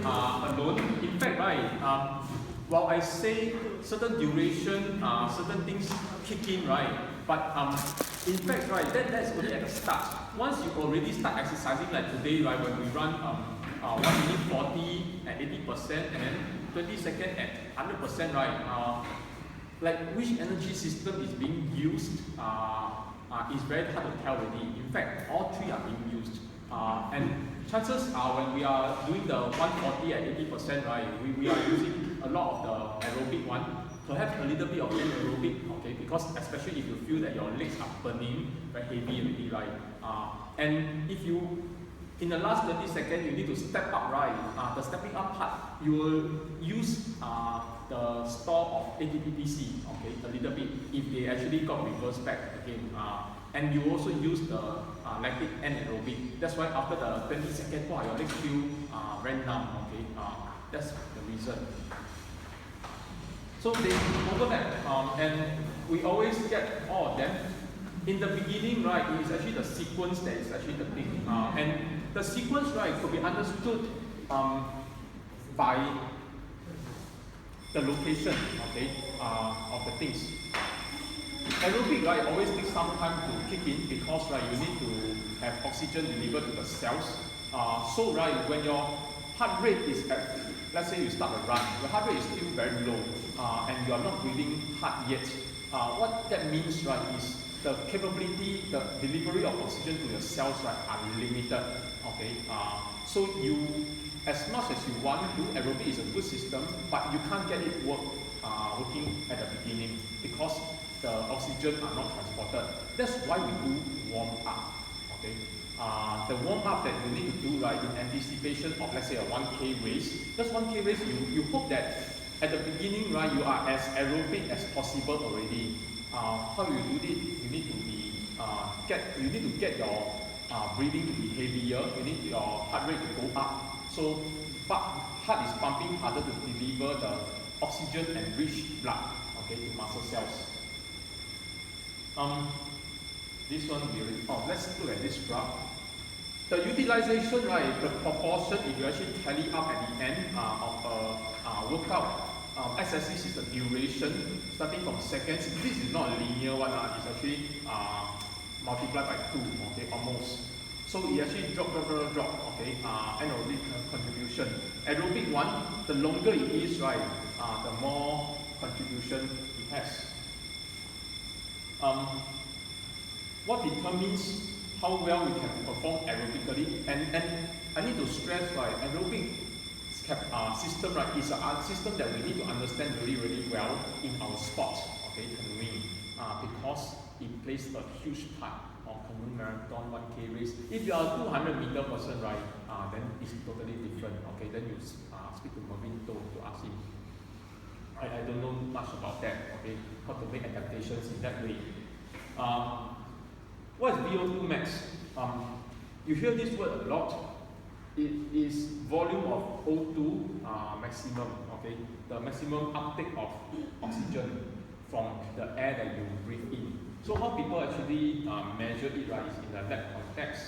alone. In fact, right, while I say certain duration, certain things kick in, right, but in fact, right, that's only at the start. Once you already start exercising, like today, right, when we run 1 minute 40 at 80% and then 20 seconds at 100%, right, like which energy system is being used is very hard to tell already. In fact, all three are being used. And chances are when we are doing the 140 at 80%, right, we are using a lot of the aerobic one, perhaps a little bit of anaerobic, okay, because especially if you feel that your legs are burning very heavy already, right? And if you, in the last 20 seconds, you need to step up, right? The stepping up part, you will use the store of ATPPC, okay, a little bit, if they actually got reversed back again. And you also use the lactic anaerobic. That's why after the 20 seconds, wow, your legs feel very numb, okay? That's the reason. So they overlap, and we always get all of them. In the beginning, right, it is actually the sequence that is actually the thing. And the sequence, right, could be understood by the location, okay, of the things. Aerobic, right, always takes some time to kick in because, right, you need to have oxygen delivered to the cells. So, right, when your heart rate is at, let's say you start a run, your heart rate is still very low, and you are not breathing hard yet. What that means, right, is the capability, the delivery of oxygen to your cells, right, are limited. Okay, so you, as much as you want to do, aerobic is a good system, but you can't get it working at the beginning because the oxygen are not transported. That's why we do warm up. Okay, the warm up that you need to do, right, in anticipation of, let's say, a 1K race. That's 1K race. You hope that at the beginning, right, you are as aerobic as possible already. How you do it? You need to be you need to get your breathing to be heavier. You need your heart rate to go up. So, but heart is pumping harder to deliver the oxygen and rich blood, okay, to muscle cells. This one let's look at this graph. The utilization, right, the proportion, if you actually tally up at the end of a workout, x-axis is the duration, starting from seconds. This is not a linear one, it's actually multiplied by 2, okay, almost. So it actually drop, okay, anaerobic contribution. Aerobic one, the longer it is, right, the more contribution it has. What determines how well we can perform aerobically? And I need to stress, right, aerobic system, right, is a system that we need to understand really, really well in our sport, okay, canoeing, because it plays a huge part of canoe marathon 1K race. If you are a 200-meter person, right, then it's totally different. Okay, then you speak to Marvin to ask him. I don't know much about that. Okay, how to make adaptations in that way. What is VO2 max? You hear this word a lot. It is volume of O2 maximum. Okay, the maximum uptake of oxygen from the air that you breathe in. So how people actually measure it, right, is in the lab context.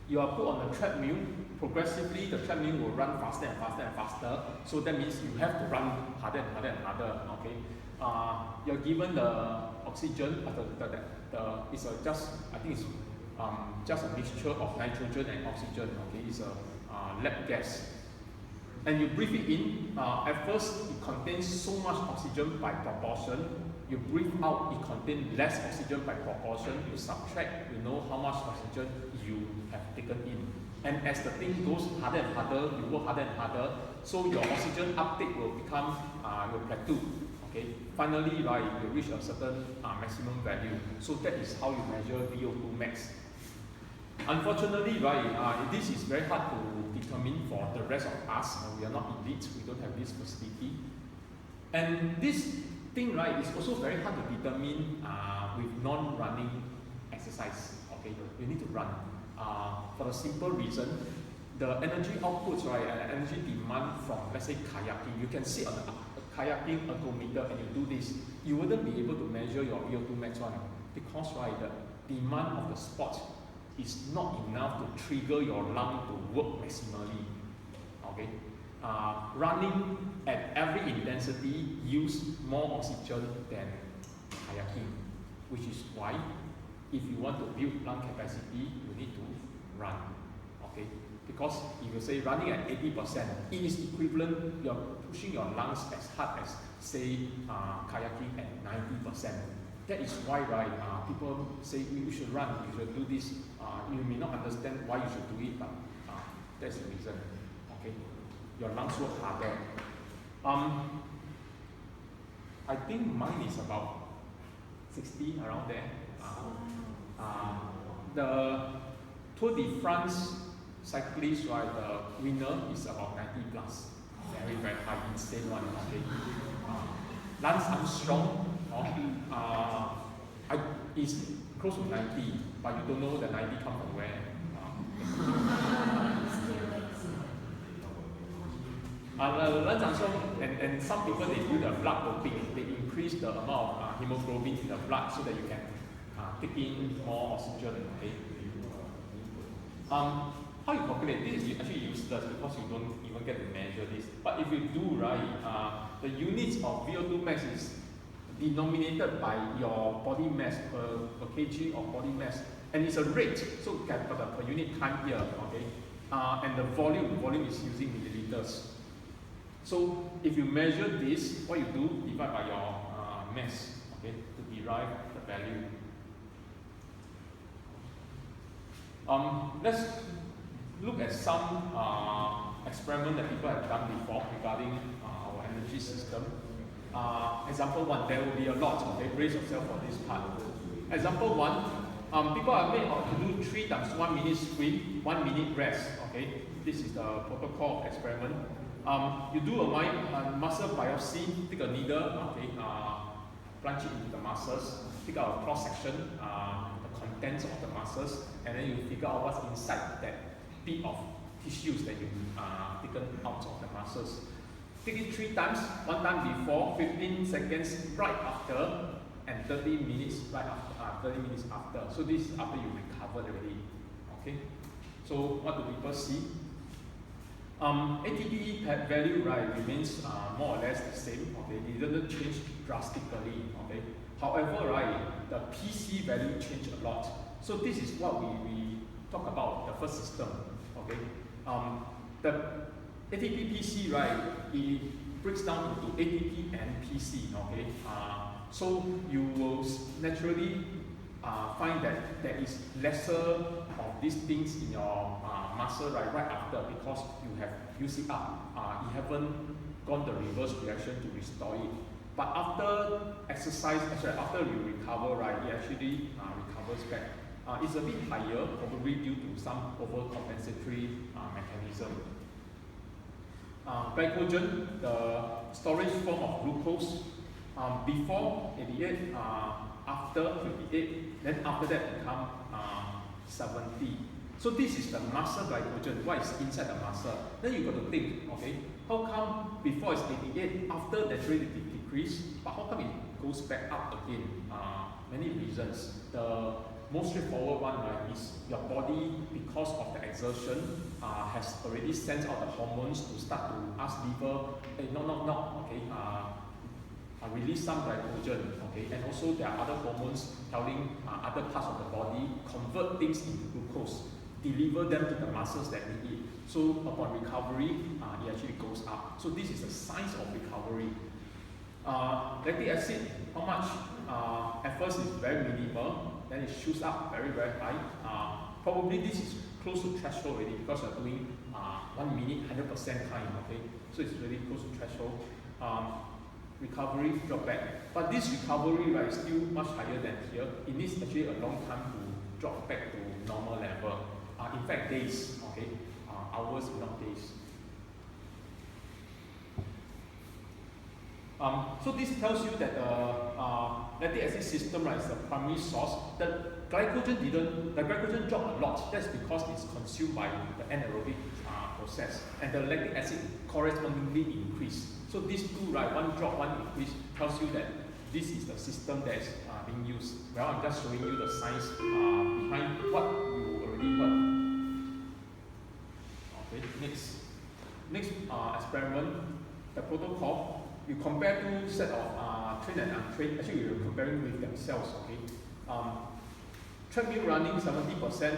You are put on the treadmill. Progressively, the treadmill will run faster and faster and faster. So that means you have to run harder and harder and harder. Okay, you're given the oxygen. It's I think it's just a mixture of nitrogen and oxygen. Okay, it's a lab gas. And you breathe it in, at first it contains so much oxygen by proportion. You breathe out, it contains less oxygen by proportion. You subtract, you know how much oxygen you have taken in. And as the thing goes harder and harder, you work harder and harder, so your oxygen uptake will become, will plateau. Okay? Finally, right, you reach a certain maximum value. So that is how you measure VO2 max. Unfortunately, right, this is very hard to determine for the rest of us. We are not elite, we don't have this facility. And this thing, right, is also very hard to determine with non-running exercise. Okay, you need to run. For the simple reason, the energy outputs, right, and energy demand from, let's say, kayaking. You can sit on a kayaking ergometer and you do this. You wouldn't be able to measure your VO2 max one because, right, the demand of the sport is not enough to trigger your lung to work maximally. Okay, running at every intensity use more oxygen than kayaking, which is why if you want to build lung capacity, you need to run. Okay, because if you say running at 80%, it is equivalent. You're pushing your lungs as hard as say kayaking at 90%. That is why, right, people say you should run, you should do this. You may not understand why you should do it, but that's the reason. Okay, your lungs work harder. I think mine is about 60 around there. The Tour de France cyclist, right, the winner is about 90 plus. Very, very high, insane one. Okay. Lance Armstrong, is close to 90, but you don't know the 90 come from where. Lance Armstrong and some people, they do the blood doping. They increase the amount of hemoglobin in the blood so that you can take in more oxygen. Okay. How you calculate this is actually useless because you don't even get to measure this. But if you do, right, the units of VO2 max is denominated by your body mass per kg of body mass, and it's a rate, so you can put the per unit time here, okay? And the volume is using milliliters. So if you measure this, what you do, divide by your mass, okay, to derive the value. Let's look at some experiment that people have done before regarding our energy system. Example 1, there will be a lot, okay, brace yourself for this part. Example 1, people are made to do 3 times 1 minute sprint, 1 minute rest, okay. This is the protocol of experiment. You do a muscle biopsy, take a needle, okay, plunge it into the muscles, take out a cross section, the contents of the muscles, and then you figure out what's inside that bit of tissues that you've taken out of the muscles. Take it 3 times, 1 time before, 15 seconds right after, and 30 minutes right after, 30 minutes after. So this is after you recovered already. Okay. So what do people see? ATP value, right, remains more or less the same. Okay, it doesn't change drastically. Okay. However, right, the PC value changed a lot. So this is what we talk about the first system. Okay. The ATP PC, right, it breaks down into ATP and PC. Okay. So you will naturally find that there is lesser of these things in your muscle right after, because you have used it up. You haven't gone the reverse reaction to restore it. But after exercise, after you recover, right, it actually recovers back. It's a bit higher, probably due to some overcompensatory mechanism. Glycogen, the storage form of glucose, before 88, after 58, then after that become 70. So this is the muscle glycogen, what is inside the muscle. Then you got to think, okay, how come before it's 88, after naturally it decrease, but how come it goes back up again? Many reasons. The most straightforward one, right, is your body, because of the exertion, has already sent out the hormones to start to ask liver, hey, no, okay, release some glycogen, okay, and also there are other hormones telling other parts of the body, convert things into glucose, deliver them to the muscles that need it. So upon recovery, it actually goes up. So this is the signs of recovery. Lactic acid, how much? At first it's very minimal, then it shoots up very, very high. Probably this is close to threshold already because you're doing 1 minute, 100% time, okay? So it's really close to threshold. Recovery, drop back. But this recovery, right, is still much higher than here. It needs actually a long time to drop back to normal level. In fact, days, okay? Hours, not days. So this tells you that the lactic acid system, right, is the primary source. The glycogen dropped a lot. That's because it's consumed by the anaerobic process, and the lactic acid correspondingly increased. So these two, right, one drop, one increase, tells you that this is the system that's being used. Well, I'm just showing you the science behind what you you compare two set of trained and untrained, actually we're comparing with themselves, okay? Treadmill running 70%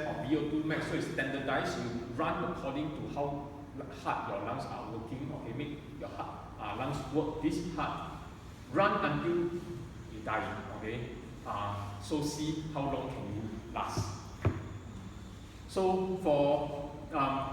of VO2 max, so it's standardized. You run according to how hard your lungs are working, okay? Make your lungs work this hard. Run until you die, okay? So see how long can you last. So for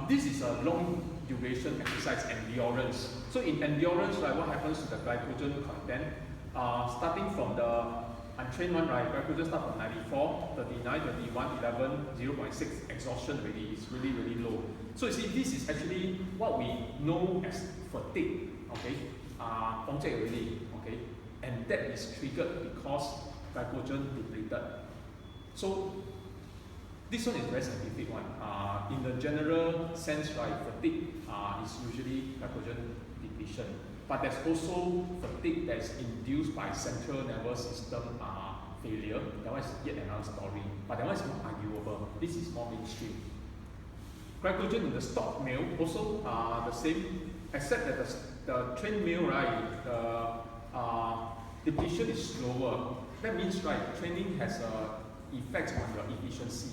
this is a long duration exercise endurance. So in endurance, right, what happens to the glycogen content? Starting from the untrained one, right, glycogen start from 94, 39, 21, 11, 0.6 exhaustion already. It's really, really low. So you see, this is actually what we know as fatigue, okay? Already, okay? And that is triggered because glycogen depleted. So this one is very scientific one. In the general sense, right, fatigue is usually glycogen depletion. But there's also fatigue that's induced by central nervous system failure. That one is yet another story. But that one is more arguable. This is more mainstream. Glycogen in the stock meal also the same, except that the trained meal, right, the depletion is slower. That means, right, training has an effect on your efficiency.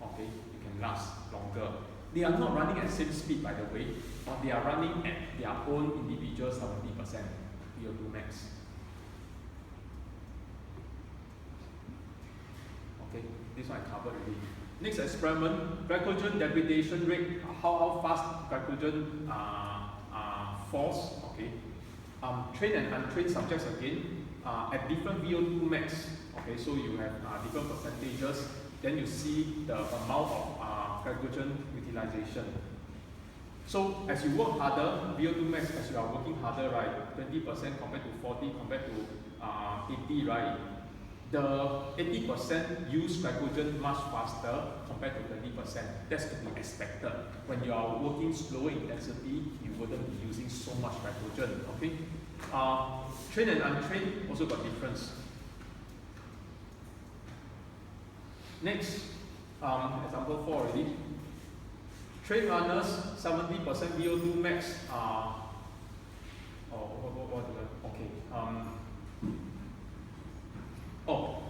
Okay, you can last longer. They are not running at the same speed, by the way, but they are running at their own individual 70% VO2 max. Okay, this one I covered already. Next experiment, glycogen degradation rate, how fast glycogen falls. Okay, trained and untrained subjects again at different VO2 max. Okay, so you have different percentages. Then you see the amount of glycogen utilization. So as you work harder, VO2 max, as you are working harder, right, 20% compared to 40, compared to 80, right, the 80% use glycogen much faster compared to 20%. That's to be expected. When you are working slower intensity, you wouldn't be using so much glycogen, okay? Trained and untrained also got difference. Next, example 4 already. Trained runners, 70% VO2 max.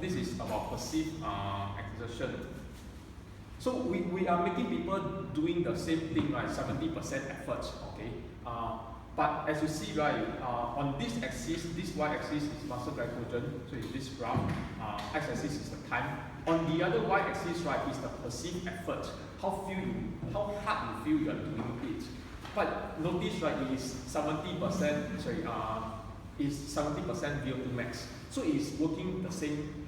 This is about perceived exertion. So we are making people doing the same thing, right? 70% effort, okay? But as you see, right, on this axis, this y-axis is muscle glycogen, so it's this graph. X-axis is the time. On the other y-axis, right, is the perceived effort. How hard you feel you are doing it. But notice, right, it is 70%. Is 70% VO2 max. So it is working the same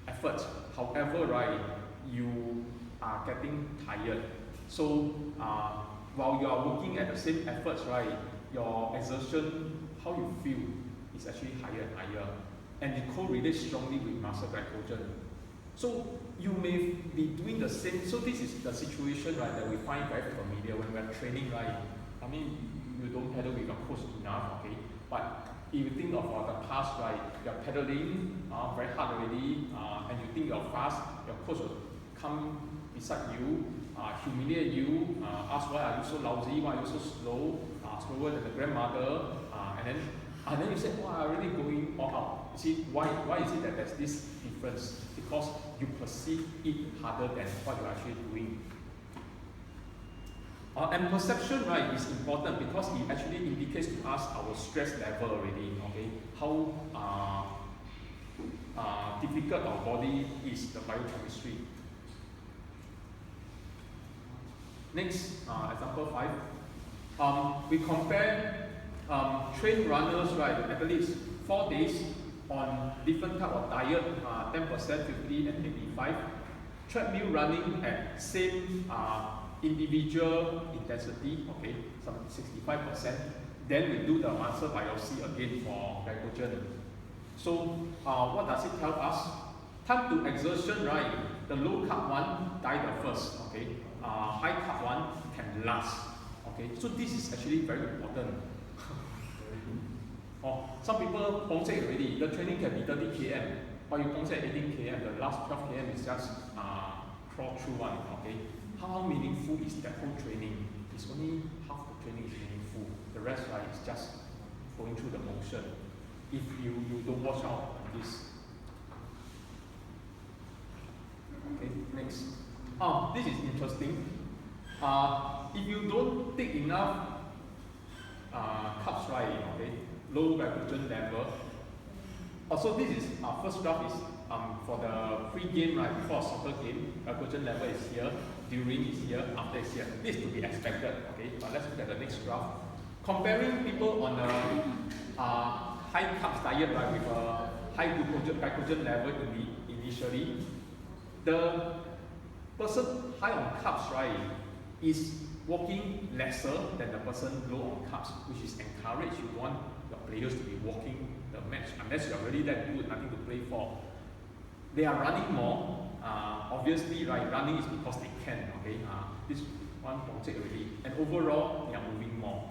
effort. However, right, you are getting tired. So while you are working at the same efforts, right, your exertion, how you feel, is actually higher and higher. And it correlates strongly with muscle glycogen. So you may be doing the same. So this is the situation, right, that we find very familiar when we're training, right? I mean, you don't pedal with your coach enough, okay? But if you think of the past, right, you're pedaling very hard already, and you think you're fast, your coach will come beside you, humiliate you, ask why are you so lousy, why are you so slow, slower than the grandmother, and then you say, oh, I'm really going all out. You see, why is it that there's this difference? Because you perceive it harder than what you're actually doing. And perception, right, is important because it actually indicates to us our stress level already, okay? How difficult our body is, the biochemistry. Next, example 5. We compare trained runners, right, athletes, 4 days on different type of diet, 10%, 50, and 85. Treadmill running at same individual intensity, okay, some 65%. Then we do the muscle biopsy again for glycogen. So what does it tell us? Time to exertion, right? The low carb one die the first, okay? High carb one can last, okay? So this is actually very important. Some people pongset already. The training can be 30 km, but you pongset 18 km. The last 12 km is just crawl through one, okay? How meaningful is that whole training? It's only half the training is meaningful. The rest, right, is just going through the motion if you don't watch out on this. Okay, next. This is interesting. If you don't take enough carbs, right, okay, low glycogen level. Also, this is first graph is for the pre-game, right, before a soccer game. Glycogen level is here, during is here, after is here. This is to be expected, okay. But let's look at the next graph. Comparing people on a high carbs diet, right, with a high glycogen level initially, the person high on carbs, right, is walking lesser than the person low on carbs, which is encouraged. You want your players to be walking the match, unless you are really that good, nothing to play for. They are running more. Obviously, right, running is because they can. Okay, this one don't take already, and overall they are moving more.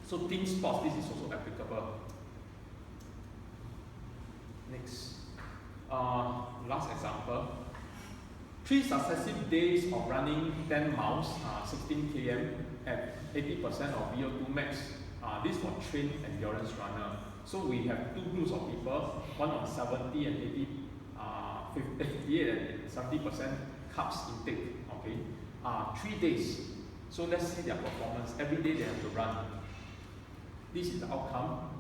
So team sports, this is also applicable. Next, last example. 3 successive days of running 10 miles, 16 km at 80% of VO2 max. This for trained endurance runner. So we have two groups of people, one on 70 and 80, 58 and 70% carbs intake. Okay, 3 days. So let's see their performance. Every day they have to run. This is the outcome.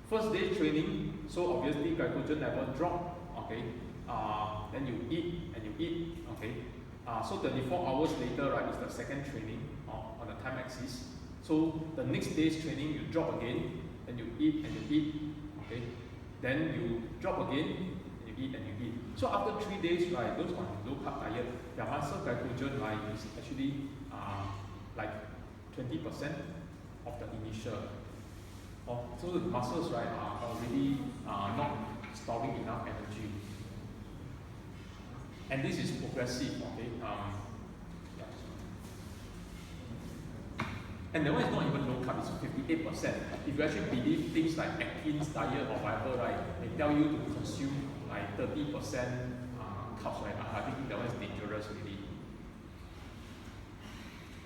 First day training, so obviously glycogen level drop. Okay. Then you eat and you eat, okay. So 24 hours later, right, is the second training on the time axis. So the next day's training, you drop again, then you eat and you eat, okay. Then you drop again, and you eat and you eat. So after 3 days, right, those on low carb diet, their muscle glycogen, right, is actually like 20% of the initial. So the muscles, right, are already not storing enough energy. And this is progressive, okay? Yeah. And the one is not even low carb, it's 58%. If you actually believe things like Atkins diet or whatever, right, they tell you to consume like 30% carbs, right? I think that one is dangerous, really.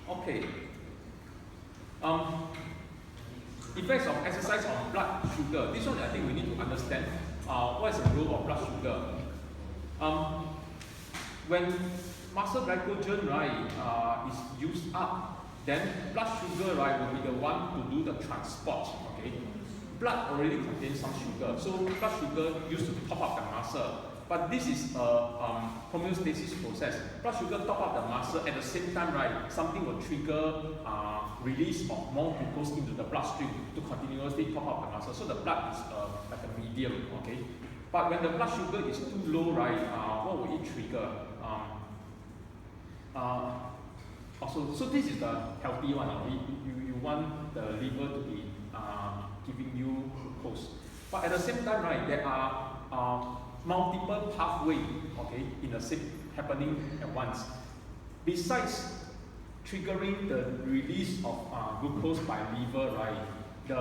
Okay. Effects of exercise on blood sugar. This one I think we need to understand what is the role of blood sugar. When muscle glycogen, right, is used up, then blood sugar, right, will be the one to do the transport. Okay, blood already contains some sugar, so blood sugar used to top up the muscle. But this is a homeostasis process. Blood sugar top up the muscle at the same time, right? Something will trigger release of more glucose into the bloodstream to continuously top up the muscle. So the blood is like a medium, okay. But when the blood sugar is too low, right, what will it trigger? So this is the healthy one. You want the liver to be giving you glucose. But at the same time, right, there are multiple pathways, okay, in the same happening at once. Besides triggering the release of glucose by liver, right, the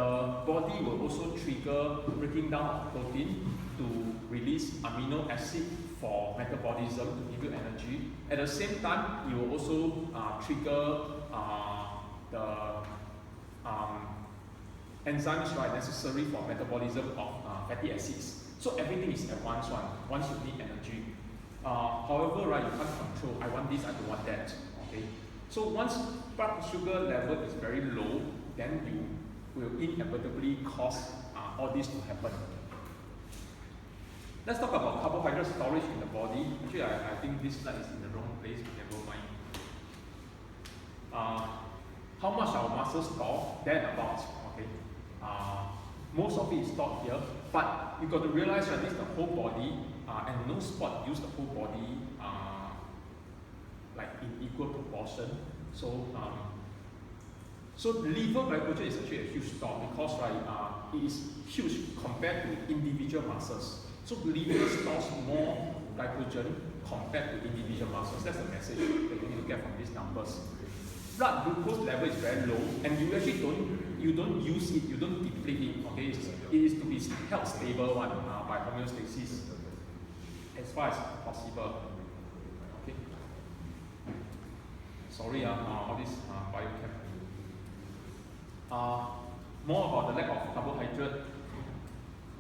body will also trigger breaking down of protein to release amino acid for metabolism to give you energy. At the same time, it will also trigger the enzymes, right, necessary for metabolism of fatty acids. So everything is at once you need energy. However, right, you can't control, I want this, I don't want that. Okay. So once blood sugar level is very low, then you will inevitably cause all this to happen. Let's talk about carbohydrate storage in the body. Actually, I think this slide is in the wrong place, we can go mind. How much our muscles store? Then about, okay. Most of it is stored here, but you got to realize that this is the whole body, and no sport use the whole body like in equal proportion. So, so liver glycogen is actually a huge store because, right, it is huge compared to individual muscles. So liver stores more glycogen compared to individual muscles. That's the message that you need to get from these numbers. Blood glucose level is very low, and you actually don't use it, you don't deplete it. Okay, it is to be held stable one by homeostasis as far as possible. Okay. Sorry, all this biochem. more about the lack of carbohydrate.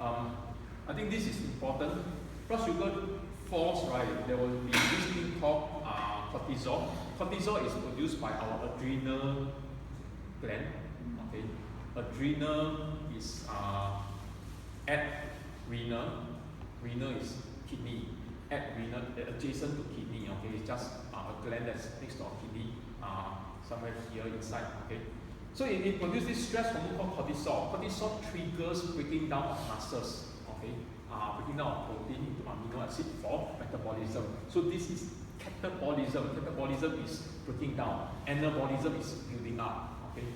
I think this is important. Blood sugar falls, right? There will be this thing called cortisol. Cortisol is produced by our adrenal gland. Okay, adrenal is at renal. Renal is kidney. At renal, adjacent to kidney. Okay, it's just a gland that's next to our kidney, somewhere here inside. Okay, so it produces this stress hormone called cortisol. Cortisol triggers breaking down of muscles. Okay, breaking down of protein into amino acid for metabolism. So this is catabolism. Catabolism is breaking down. Anabolism is building up. Okay.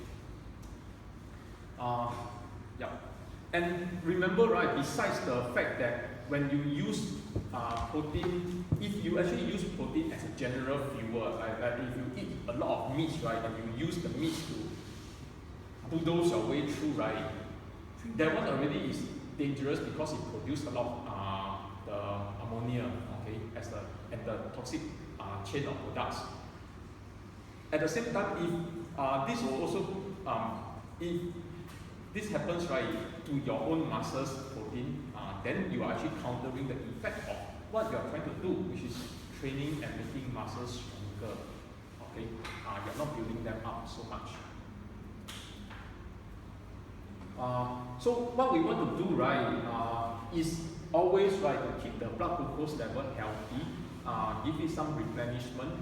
Yeah. And remember, right? Besides the fact that when you use protein, if you actually use protein as a general fuel, if you eat a lot of meat, right, and you use the meat to bulldoze your way through, right, that one already is dangerous because it produces a lot of the ammonia, okay, and the toxic chain of products. At the same time, if this will also, if this happens, right, to your own muscles protein, then you are actually countering the effect of what you are trying to do, which is training and making muscles stronger. Okay, you're not building them up so much. So what we want to do, right, is always right to keep the blood glucose level healthy, give it some replenishment,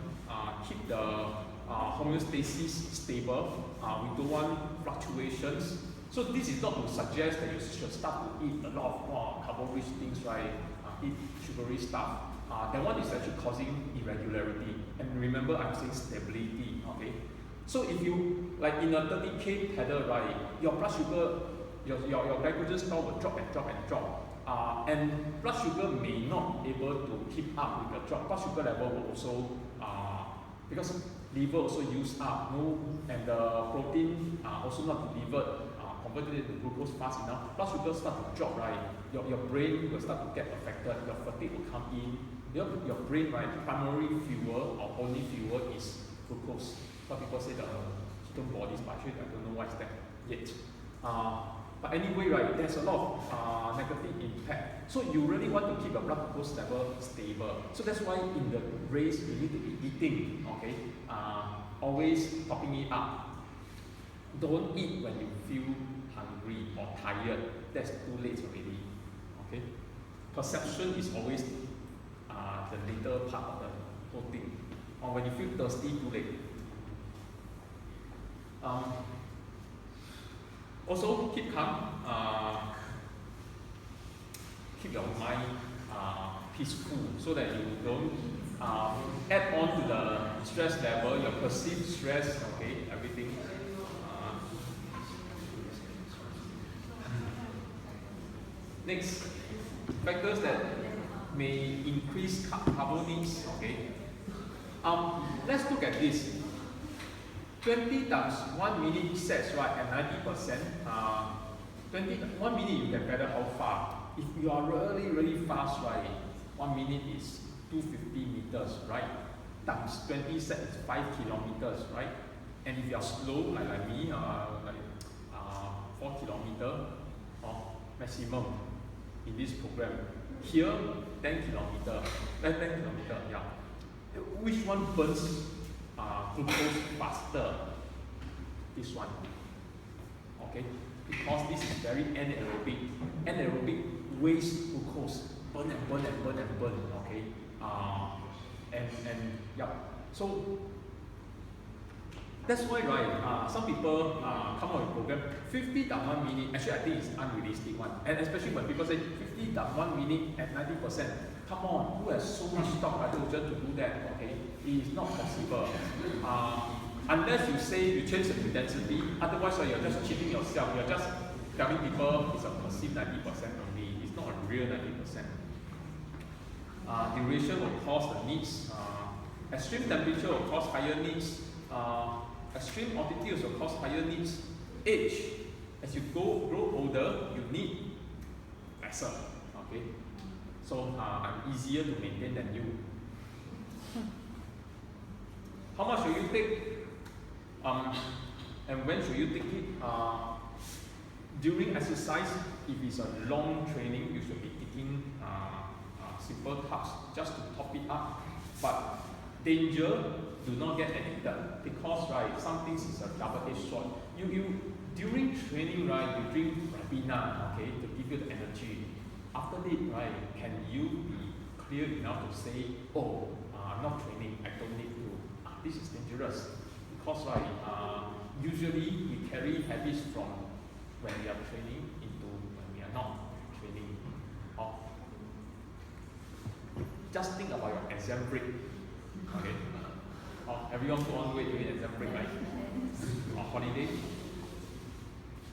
keep the homeostasis stable. We don't want fluctuations. So this is not to suggest that you should start to eat a lot of more carbo-rich things, right? Eat sugary stuff. That one is actually causing irregularity. And remember, I'm saying stability. Okay. So if you like in a 30K pedal, right, your blood sugar, your glycogen store will drop and drop and drop. And blood sugar may not able to keep up with the drop. Blood sugar level will also because liver also use up, and the protein also not delivered. Converted it to glucose fast enough, blood sugar start to drop, right? Your brain will start to get affected, your fatigue will come in. Your brain, right, primary fuel or only fuel is glucose. Some people say the ketone bodies, but actually I don't know what is that yet. But anyway, right, there's a lot of negative impact. So you really want to keep your blood glucose level stable. So that's why in the race you need to be eating, okay? Always topping it up. Don't eat when you feel hungry or tired. That's too late already. Okay? Perception is always the later part of the whole thing. Or when you feel thirsty, too late. Also, keep calm. Keep your mind peaceful so that you don't add on to the stress level, your perceived stress, okay, everything. Next, factors that may increase carbo needs, okay. Let's look at this. 20 times 1 minute sets, right, at 90%. 1 minute you can pedal how far? If you are really, really fast, right, 1 minute is 250 meters, right? Times 20 sets is 5 kilometers, right? And if you are slow, like me, 4 kilometers maximum in this program. Here, 10 kilometers, yeah. Which one burns glucose faster? This one, okay? Because this is very anaerobic. Anaerobic wastes glucose, burn and burn and burn and burn, okay? Yeah. So that's why, right, some people come up with a program, 50 times 1 minute, actually I think it's unrealistic one. And especially when people say 50 times 1 minute at 90%, come on, who has so much stock hydrogen to do that, okay? It is not possible. Unless you say you change the intensity, otherwise you're just cheating yourself. You're just telling people it's a perceived 90% only. It's not a real 90%. Duration will cause the needs. Extreme temperature will cause higher needs. Extreme altitudes will cause higher needs. Age, as you grow older, you need lesser. Okay, so I'm easier to maintain than you. How much will you take? And when should you take it? During exercise, if it's a long training, you should be taking simple carbs just to top it up. But danger, do not get addicted, because right, some things is a double-edged sword. You during training, right, you drink Ribena, okay, to give you the energy. After that, right, can you be clear enough to say, oh, I'm not training, I don't need to. This is dangerous, because right, usually we carry habits from when we are training into when we are not training. Just think about your exam break. Okay. Everyone put on weight during exam break, right? Or holiday.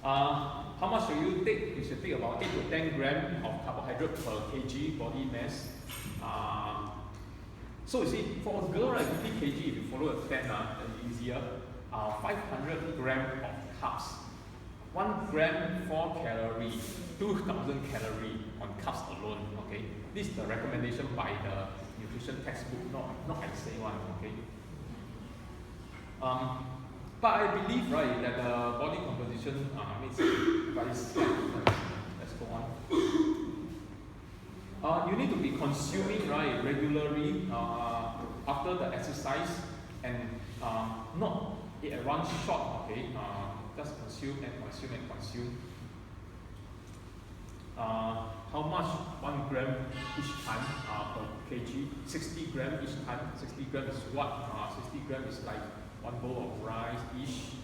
How much should you take? You should take about 8 to 10 grams of carbohydrate per kg body mass. So you see, for a girl, right, 50 kg, if you follow a 10, that's easier. 500 grams of carbs. 1 gram 4 calories, 2,000 calories on carbs alone. Okay, this is the recommendation by the nutrition textbook, not I say one. Okay. But I believe, right, that the body composition makes it, but it's let's go on. You need to be consuming, right, regularly after the exercise, and not at one shot. Okay. Just consume and consume and consume. How much? 1 gram each time per kg. 60 grams each time. 60 grams is what? 60 grams is like 1 bowl of rice each.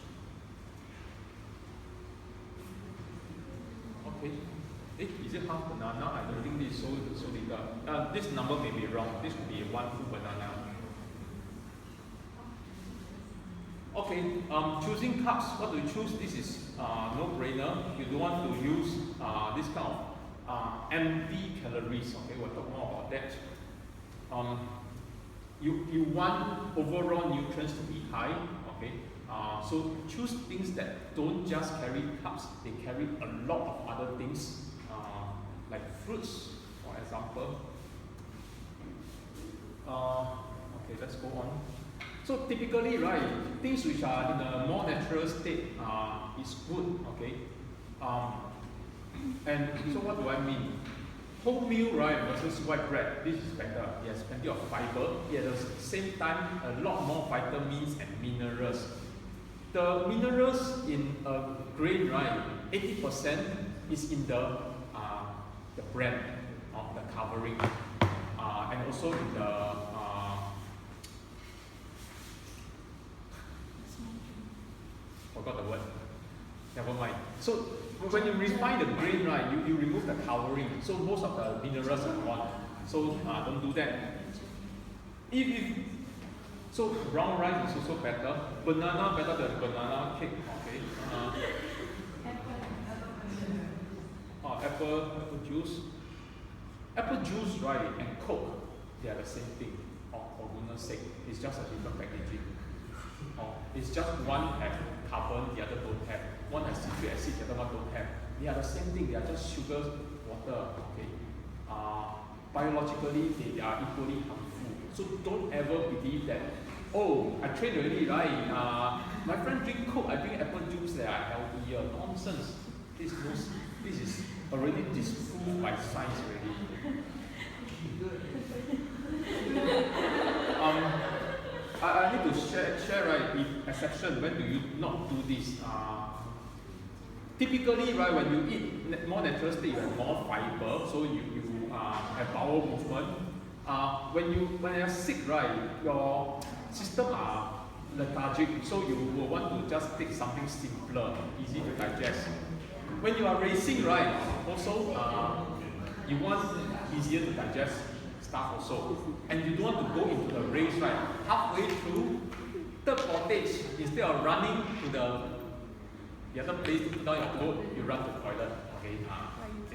Okay. Is it half banana? I don't think this is so little. This number may be wrong. This could be 1 full banana. Okay, choosing carbs, what do you choose? This is no-brainer. You don't want to use this kind of empty calories. Okay, we'll talk more about that. You want overall nutrients to be high. Okay, so choose things that don't just carry carbs; they carry a lot of other things, like fruits, for example. Okay, let's go on. So typically, right, things which are in a more natural state is good, okay? And so what do I mean? Wholemeal, right, versus white bread, this is better. It has plenty of fiber. Yet at the same time, a lot more vitamins and minerals. The minerals in a grain, right, 80% is in the bread, the covering, and also in the forgot the word. Never mind. So when you refine the grain, right, you remove the covering. So most of the minerals are gone. So don't do that. So brown rice is also better. Banana better than banana cake. Okay. Apple juice. Apple juice, right, and Coke, they are the same thing. For goodness sake, it's just a different packaging. It's just one have carbon, the other don't have. One has citric acid, the other one don't have. They are the same thing. They are just sugar, water. Okay. Biologically, they are equally harmful. So don't ever believe that. Oh, I trained already, right? My friend drink Coke, I drink apple juice. They are healthier. Nonsense. This is already disproved by science already. I need to share right, the exception. When do you not do this? Typically, right, when you eat more natural state, you have more fiber, so you have bowel movement. When you are sick, right, your system are lethargic, so you will want to just take something simpler, easy to digest. When you are racing, right, also you want easier to digest stuff also. And you don't want to go into the race, right? Halfway through, third portage, instead of running to the other place to put down your coat, you run to the toilet. Okay,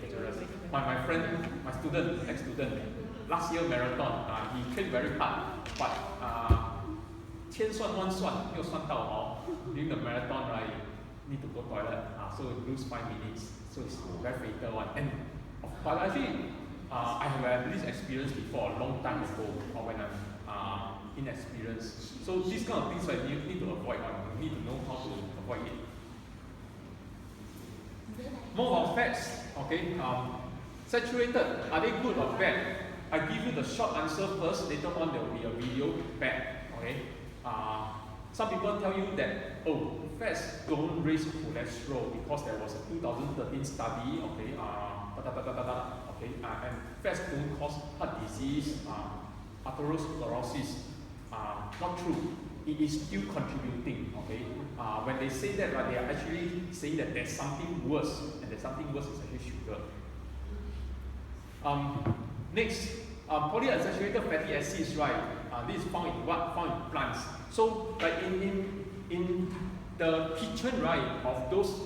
dangerous. My friend, my student, ex-student, last year marathon, he trained very hard, but 千算万算没有算到during the marathon, right, need to go toilet, so you lose 5 minutes, so it's very fatal one. And but actually, I have had this experience before a long time ago, when I'm inexperience. So these kind of things right, you need to avoid one. You need to know how to avoid it. More about fats, okay? Saturated, are they good or bad? I give you the short answer first, later on there will be a video, bad, okay? Some people tell you that, oh, fats don't raise cholesterol because there was a 2013 study, okay, and fats don't cause heart disease, atherosclerosis. Not true. It is still contributing, okay? When they say that, right, they are actually saying that there's something worse, and there's something worse is actually sugar. Next, polyunsaturated fatty acids, right? This is found in what? Found in plants. So, like in the kitchen, right, of those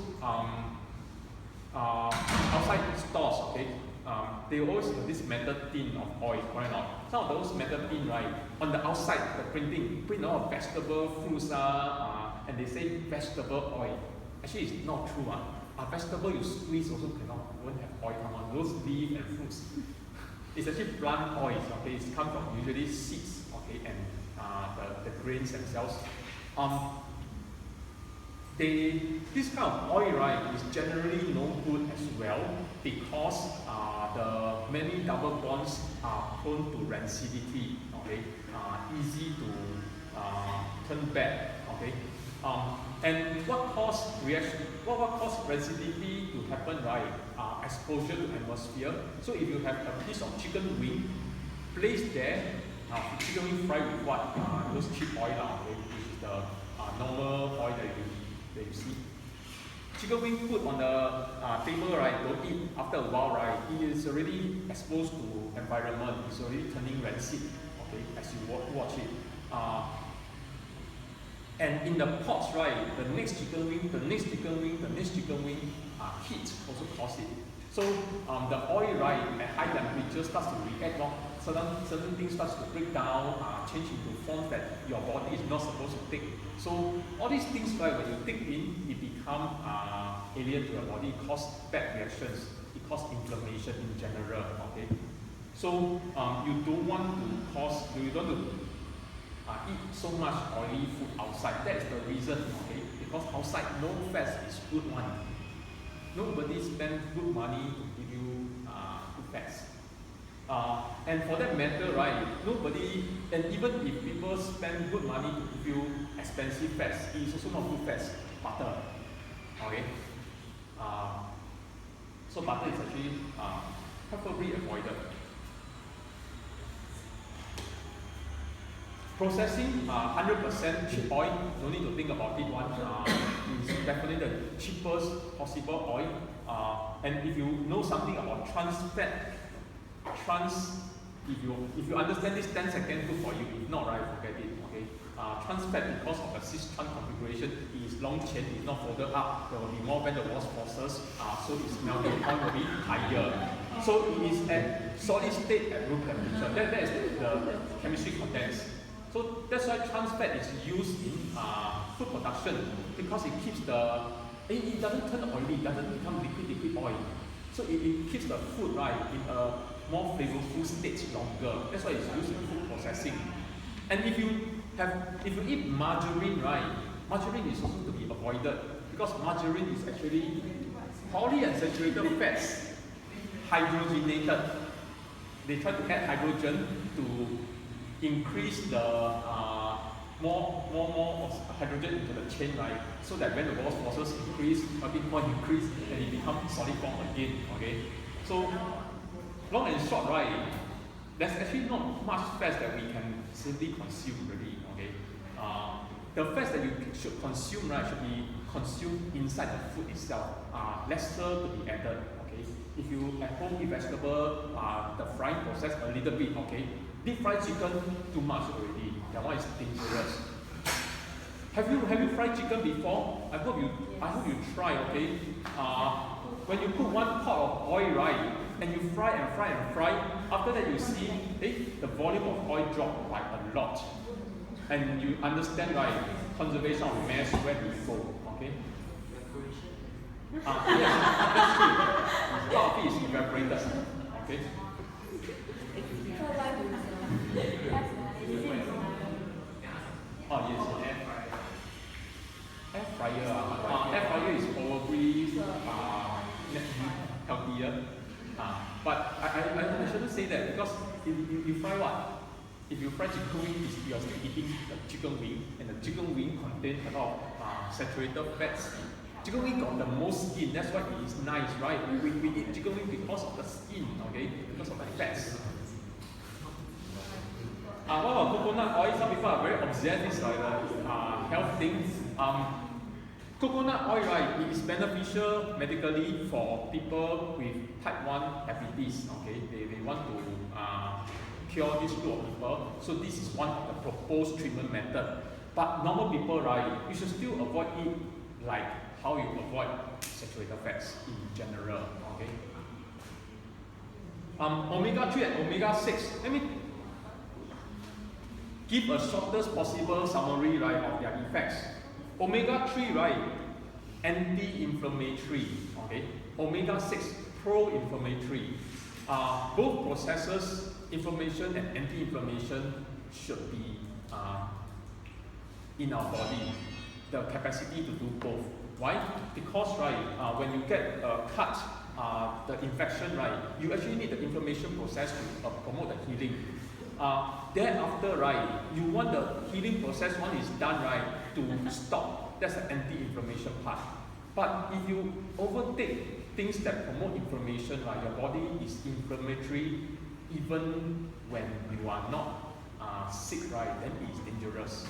outside stores, okay, they always have this metal tin of oil, correct or not? Some of those metal tin, right, on the outside, the printing, print a lot of vegetable, fruits, and they say vegetable oil. Actually, it's not true. A vegetable you squeeze also won't have oil come on. Those leaves and fruits. It's actually plant oils, okay? It's come from usually seeds, okay, and the grains themselves. This kind of oil, right, is generally no good as well because the many double bonds are prone to rancidity, okay, easy to turn bad, okay. And what causes reaction? What causes rancidity to happen, right? Exposure to atmosphere. So if you have a piece of chicken wing placed there, chicken wing fried with what? Those cheap oil, okay, which is the normal oil that you see. Chicken wing put on the table, right? Don't eat after a while, right? It is already exposed to environment. It's already turning rancid, okay, as you watch it. And in the pots, right, the next chicken wing, heat also cause it. So the oil, right, at high temperature starts to react, certain things starts to break down, change into forms that your body is not supposed to take. So all these things, right, when you take in, it become alien to your body, it causes bad reactions, it causes inflammation in general, okay? So you don't want to eat so much oily food outside. That is the reason, okay? Because outside, no fats is good one. Nobody spends good money to give you good fats. And for that matter, right, and even if people spend good money to give you expensive fats, it is also not good fats, butter, okay? So butter is actually preferably avoided. Processing 100% cheap oil, no need to think about it one. Is definitely the cheapest possible oil. And if you know something about trans fat, if you understand this 10 seconds, good for you. If not, right, forget it. Okay. Trans fat, because of the cis-trans configuration, it is long chain, it is not folded up. There will be more van der Waals forces, so its melting point will be higher. So it is at solid state at room temperature. That is the chemistry condense. So that's why trans fat is used in food production, because it keeps it doesn't turn oily, it doesn't become liquid oil. So it keeps the food, right, in a more flavorful state longer. That's why it's used in food processing. And if you eat margarine, right, margarine is also to be avoided, because margarine is actually polyunsaturated fats, hydrogenated. They try to add hydrogen to increase the more hydrogen into the chain, right? So that when the Waals forces increase, a bit more increase, and it becomes solid form again. Okay. So long and short, right? There's actually not much fats that we can simply consume, really. Okay. The fats that you should consume, right, should be consumed inside the food itself. Lesser to be added. Okay. If you at home eat vegetable, the frying process a little bit. Okay. Deep fried chicken, too much already. That one is dangerous. Have you fried chicken before? I hope you try, okay? When you put one pot of oil, right, and you fry, after that you see, the volume of oil drop by a lot. And you understand, right, conservation of mass, where do you go, okay? Yes, that's true. Part of it is evaporated, okay? if you fry what? If you fry chicken wing, you are still eating the chicken wing, and the chicken wing contains a lot of saturated fats. Chicken wing got the most skin, that's why it is nice, right? We eat chicken wing because of the skin, okay? Because of the fats. What about coconut oil? Some people are very obsessed with health things. Coconut oil, right, it is beneficial medically for people with type 1 diabetes, okay? They want to cure this group of people. So this is one of the proposed treatment method. But normal people, right, you should still avoid it like how you avoid saturated fats in general, okay? Omega 3 and omega 6. Let me give a shortest possible summary, right, of their effects. Omega 3, right, anti-inflammatory, okay? Omega 6, pro-inflammatory. Both processes, inflammation and anti-inflammation, should be in our body. The capacity to do both. Why? Because, right, when you get cut, the infection, right, you actually need the inflammation process to promote the healing. Thereafter, right, you want the healing process, when it's done, right, to stop. That's the anti-inflammation part. But if you overtake things that promote inflammation, right, your body is inflammatory even when you are not sick, right, then it is dangerous.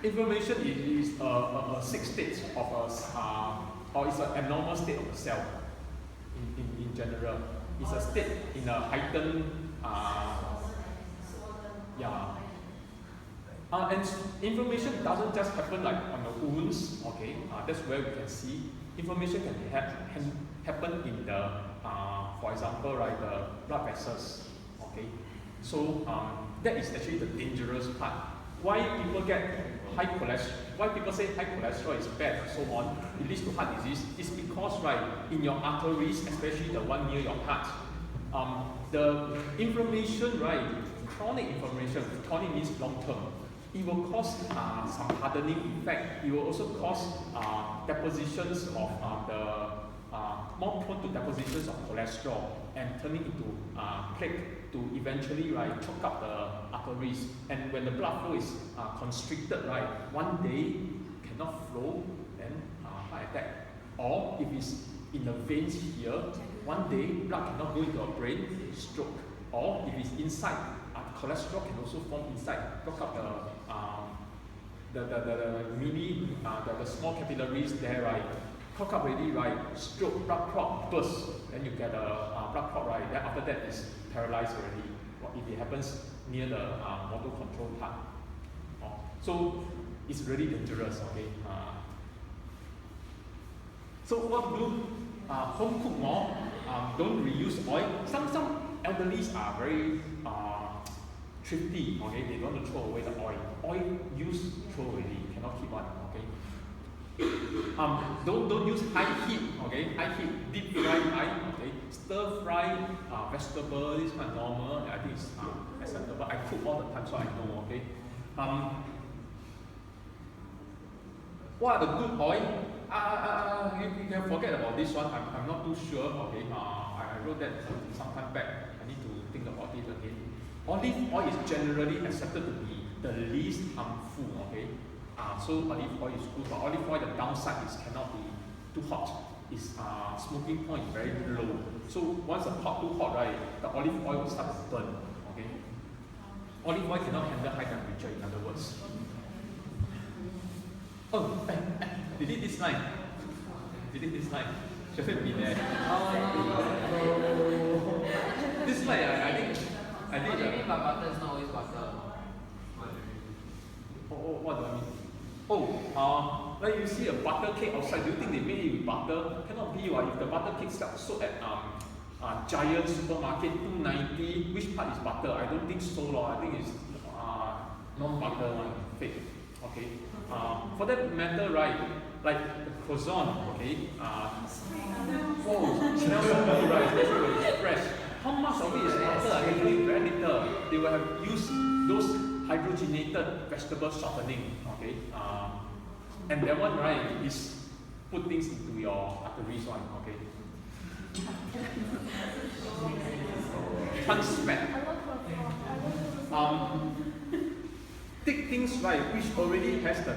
Inflammation is a sick state of or it's an abnormal state of the cell in general. It's a state in a heightened and inflammation doesn't just happen like on the wounds, okay? That's where we can see inflammation can happen in the, for example, right, the blood vessels, okay? So that is actually the dangerous part. Why people get high cholesterol? Why people say high cholesterol is bad and so on? It leads to heart disease. It's because, right, in your arteries, especially the one near your heart, the inflammation, right, chronic inflammation. Chronic means long term. It will cause some hardening effect. It will also cause depositions of more prone to depositions of cholesterol and turning into plaque to eventually, right, choke up the arteries. And when the blood flow is constricted, right, one day cannot flow, then heart attack. Or if it's in the veins here, one day blood cannot go into your brain, stroke. Or if it's inside, cholesterol can also form inside, block up the small capillaries there, right? Clog up already, right? Stroke, blood clot, burst. Then you get a blood clot, right? Then after that is paralyzed already. If it happens near the motor control part. So it's really dangerous, okay? So what to do? Home cook more. Don't reuse oil. Some elderlies are very thrifty, okay? They don't want to throw away the oil. Oil used, throw already. Cannot keep on, okay? Don't use high heat, okay? High heat, deep fry, okay? Stir fry vegetable, this kind of normal. I think it's acceptable. I cook all the time, so I know, okay? What are the good oil? You can forget about this one. I'm not too sure, okay? I wrote that some time back. I need to think about it again. Olive oil is generally accepted to be the least harmful, okay? So olive oil is good, but olive oil, the downside is cannot be too hot. Its smoking point is very low. So once the pot too hot, right, the olive oil will start to burn, okay? Olive oil cannot handle high temperature, in other words. Oh, delete this line. Delete this line. Shouldn't be there. This line, I think. What do you mean by butter is not always butter? What do I mean? Like you see a butter cake outside, do you think they made it with butter? Cannot be, right? If the butter cake sold at Giant supermarket, $2.90, which part is butter? I don't think so, I think it's non-butter one, fake. Okay. For that matter, right, like the croissant, okay, smells so good, right? It's fresh. How much of it is butter? Actually, very little. They will have used those hydrogenated vegetable shortening, okay? And that one, right, is put things into your arteries one, okay? trans fat. Thick things, right, which already has the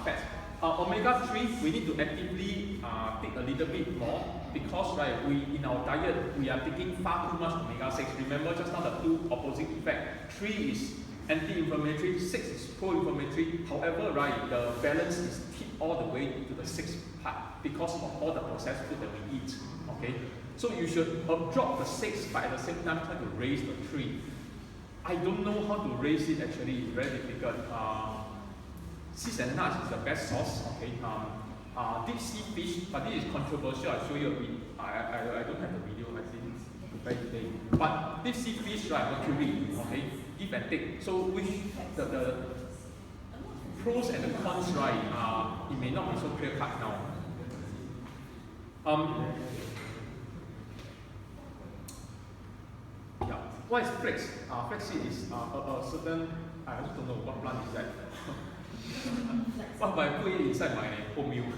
fat. Omega 3, we need to actively take a little bit more because, right, we in our diet we are taking far too much omega 6. Remember just now the two opposite effect. 3 is anti-inflammatory, 6 is pro-inflammatory. However, right, the balance is tipped all the way to the 6th part because of all the processed food that we eat. Okay, so you should drop the 6, but at the same time try to raise the 3. I don't know how to raise it actually, it's very difficult. Seeds and nuts is the best source, okay. Deep sea fish, but this is controversial, I'll show you a bit. I don't have the video, I think it's very today. But deep sea fish, right, mercury, okay, give and take. So which the pros and the cons, right, it may not be so clear cut now. Yeah. What is flax? Flaxseed is a certain, I also don't know what plant is that. What if I put it inside my home milk?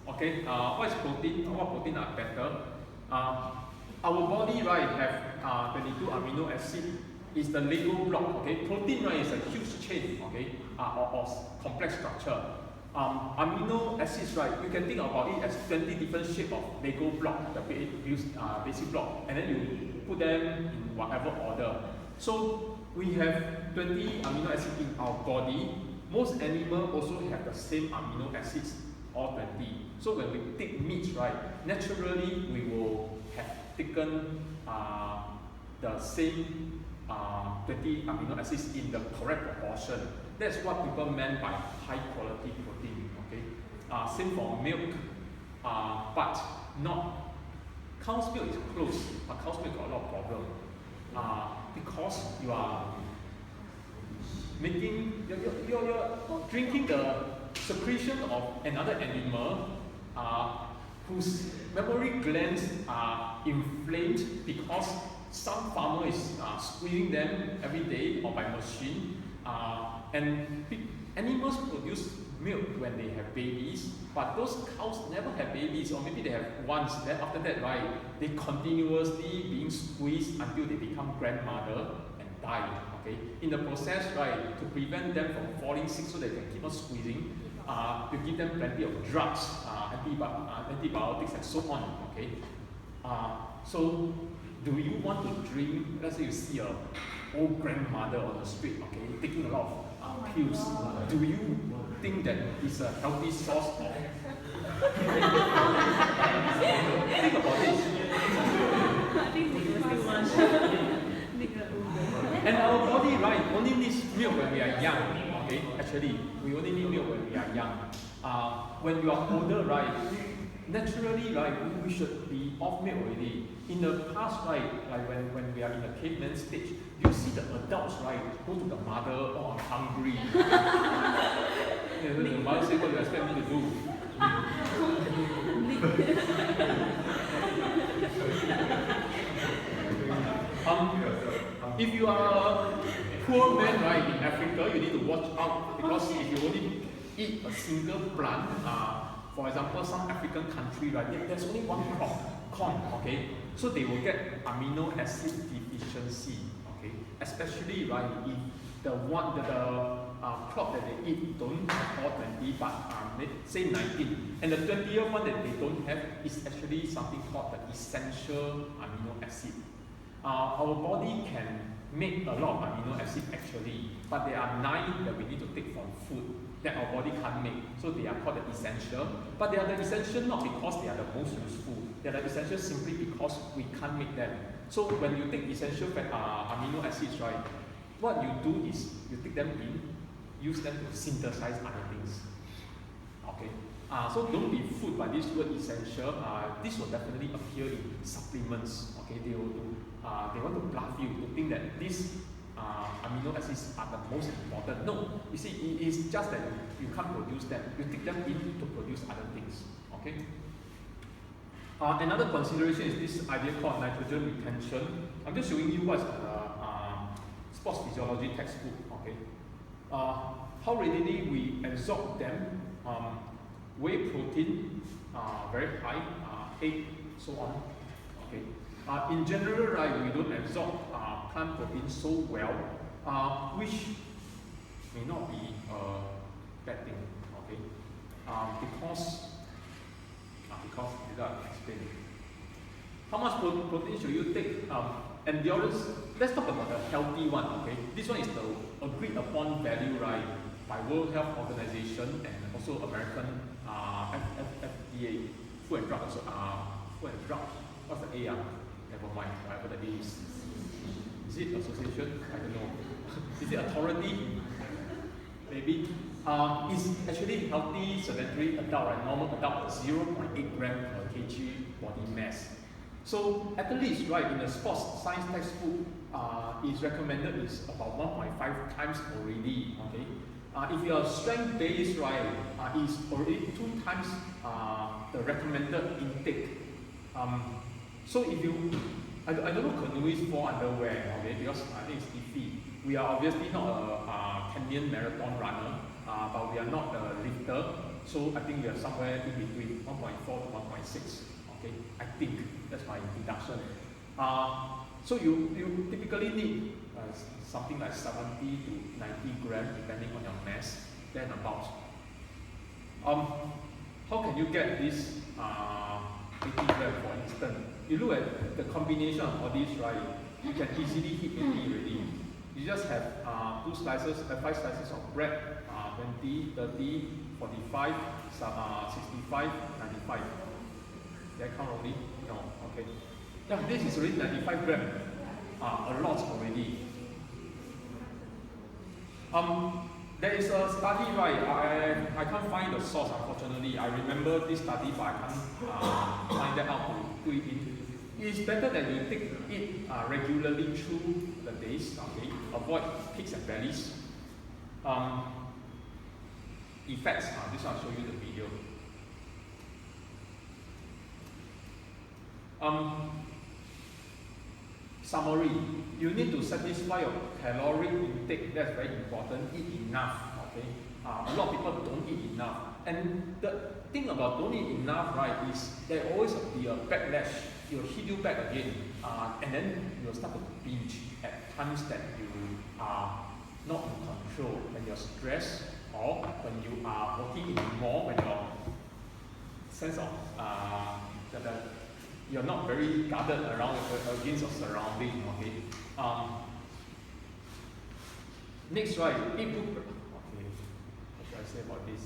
Okay, what is protein? What protein are better? Our body, right, have 22 amino acid. Is the Lego block, okay? Protein, right, is a huge chain, okay, or complex structure. Amino acids, right, you can think about it as 20 different shapes of Lego block, the basic block, and then you put them in whatever order. So we have 20 amino acids in our body. Most animals also have the same amino acids, all 20. So when we take meat, right, naturally we will have taken the same 20 amino acids in the correct proportion. That's what people meant by high quality protein. Okay, same for milk, but not cow's milk is close, but cow's milk got a lot of problem because you are making you're drinking the secretion of another animal whose mammary glands are inflamed because some farmer is squeezing them every day or by machine. And animals produce milk when they have babies, but those cows never have babies, or maybe they have once. Then after that, right, they continuously being squeezed until they become grandmother and die. Okay, in the process, right, to prevent them from falling sick, so they can keep on squeezing, you give them plenty of drugs, antibiotics, and so on. Okay, so do you want to drink? Let's say you see a old grandmother on the street, okay, taking a lot of pills. Do you think that it's a healthy source of? Think about it. And our body, right, only needs milk when we are young. Okay, actually, we only need milk when we are young. When you are older, right, naturally, right, we should be off milk already. In the past, right, like when we are in the caveman stage, you see the adults, right, go to the mother, oh, I'm hungry. The mother say, what do you expect me to do? If you are a poor man, right, in Africa, you need to watch out because if you only eat a single plant, for example, some African country, right, there's only one crop, corn, okay? So they will get amino acid deficiency, okay? Especially, right, if the crop that they eat don't have all 20, but say 19. And the 20th one that they don't have is actually something called the essential amino acid. Our body can make a lot of amino acid actually, but there are 9 that we need to take from food that our body can't make. So they are called the essential, but they are the essential not because they are the most useful. They are the essential simply because we can't make them. So when you take essential amino acids, right, what you do is you take them in, use them to synthesize other things. Okay. So don't be fooled by this word essential. This will definitely appear in supplements. Okay, they want to bluff you to think that these amino acids are the most important. No, you see, it is just that you can't produce them. You take them in to produce other things. Okay. Another consideration is this idea called nitrogen retention. I'm just showing you what's sports physiology textbook. Okay. How readily we absorb them. Whey protein very high, 8, so on. Okay. In general, right, we don't absorb plant protein so well, which may not be a bad thing. Okay. Because without explaining. How much protein should you take? Endurance. Let's talk about the healthy one. Okay. This one is the agreed upon value, right, by World Health Organization and also American FDA, Food and Drug. Food and Drug. What's the A? Never mind. Whatever the A is. Is it association? I don't know. Is it authority? Maybe. It's actually healthy sedentary adult, right? Normal adult, 0.8 gram per kg body mass. So athletes, right, in the sports science textbook, is recommended is about 1.5 times already. Okay. If you are strength based, right, is already 2 times the recommended intake. So if you, I don't know canoeists fall under where, okay, because I think it's iffy. We are obviously not a Kenyan marathon runner, but we are not a lifter. So I think we are somewhere in between 1.4 to 1.6. Okay, I think that's my deduction. So you typically need something like 70 to 90 grams depending on your mass, then about. How can you get this 80 grams for instance? You look at the combination of all these, right? You can easily hit 80 already. You just have 5 slices of bread, 20, 30, 45, 65, 95. Did I count already? No, okay. Yeah, this is already 95 grams. A lot already. There is a study, right? I can't find the source, unfortunately. I remember this study, but I can't find that out to do it in. It's better that you take it regularly through the days, okay? Avoid peaks and valleys. Effects, this one I'll show you the video. Summary, you need to satisfy your caloric intake. That's very important. Eat enough, okay? A lot of people don't eat enough. And the thing about don't eat enough, right, is there always be a backlash. It will hit you back again. And then you'll start to binge at times that you are not in control. When you're stressed or when you are working in more, when your sense of you're not very guarded around against your surrounding. Okay. Next, right, eat good. Okay, what should I say about this?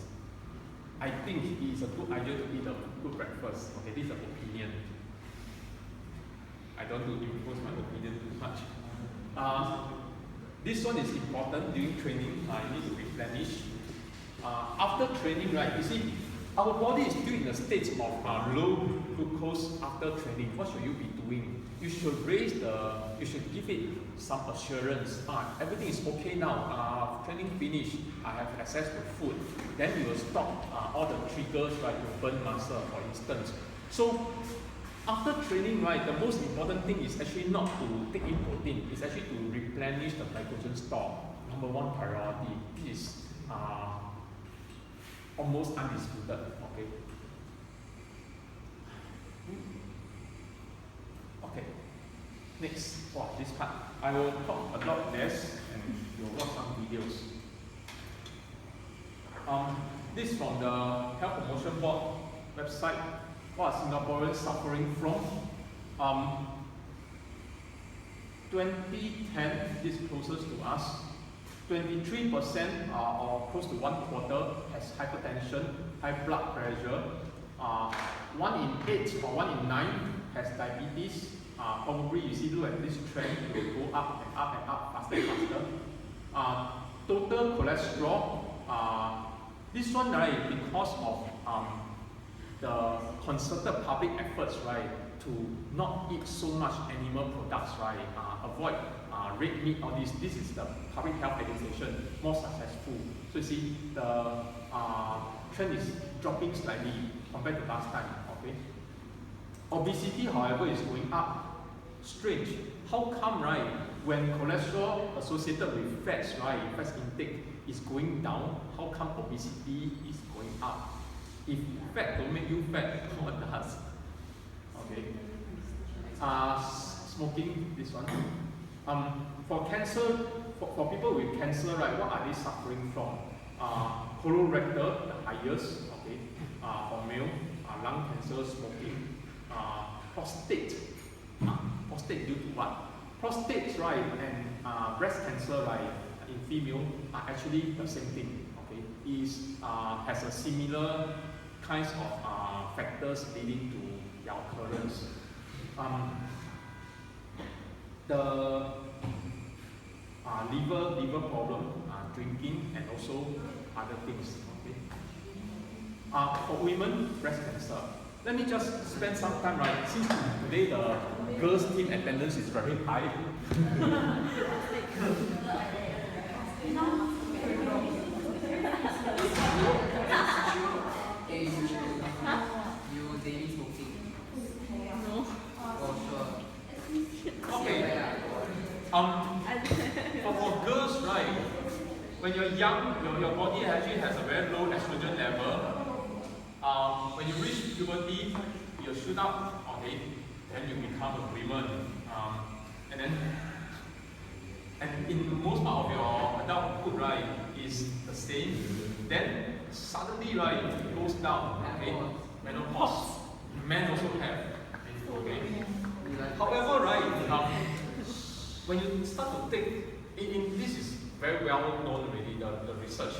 I think it is a good idea to eat a good breakfast. Okay, this is an opinion. I don't do impose my opinion too much. This one is important during training. You need to replenish. After training, right, you see, our body is still in a state of low glucose after training. What should you be doing? You should you should give it some assurance. Everything is okay now. Training finished. I have access to food. Then you will stop all the triggers, right, to burn muscle, for instance. So after training, right, the most important thing is actually not to take in protein. It's actually to replenish the glycogen store. Number one priority. This is almost undisputed. Okay. Okay. Next, this part. I will talk a lot less and you'll watch some videos. This is from the Health Promotion Board website. What are Singaporeans suffering from? 2010, this is closest to us. 23% or close to 1/4 has hypertension, high blood pressure. 1 in 8 or 1 in 9 has diabetes. Probably you see, look at this trend, it will go up and up and up, faster and faster. Total cholesterol. This one, right, because of the concerted public efforts, right, to not eat so much animal products, right, avoid red meat, all this. This is the public health education more successful. So you see, the trend is dropping slightly compared to last time. Okay. Obesity, however, is going up. Strange. How come, right? When cholesterol associated with fats, right, fats intake is going down, how come obesity is going up? If fat don't make you fat, what does? Okay. Smoking, this one. For cancer, for people with cancer, right, what are they suffering from? Colorectal, the highest, okay, for male, lung cancer, smoking, prostate. Prostate due to what? Prostate, right, and breast cancer, right, in female are actually the same thing, okay, has a similar kinds of factors leading to their occurrence. The liver problem, drinking, and also other things. Okay. For women, breast cancer. Let me just spend some time, right? Since today the girls' team attendance is very high. You daily smoking? No. Oh, sure. Okay. For girls, right, when you're young, your body actually has a very low estrogen level. When you reach puberty, you shoot up, okay, then you become a woman. And in most part of your adulthood, right, is the same. Then suddenly, right, it goes down, okay, menopause. Men also have, okay. However, right, when you start to take, this is very well known already, the research.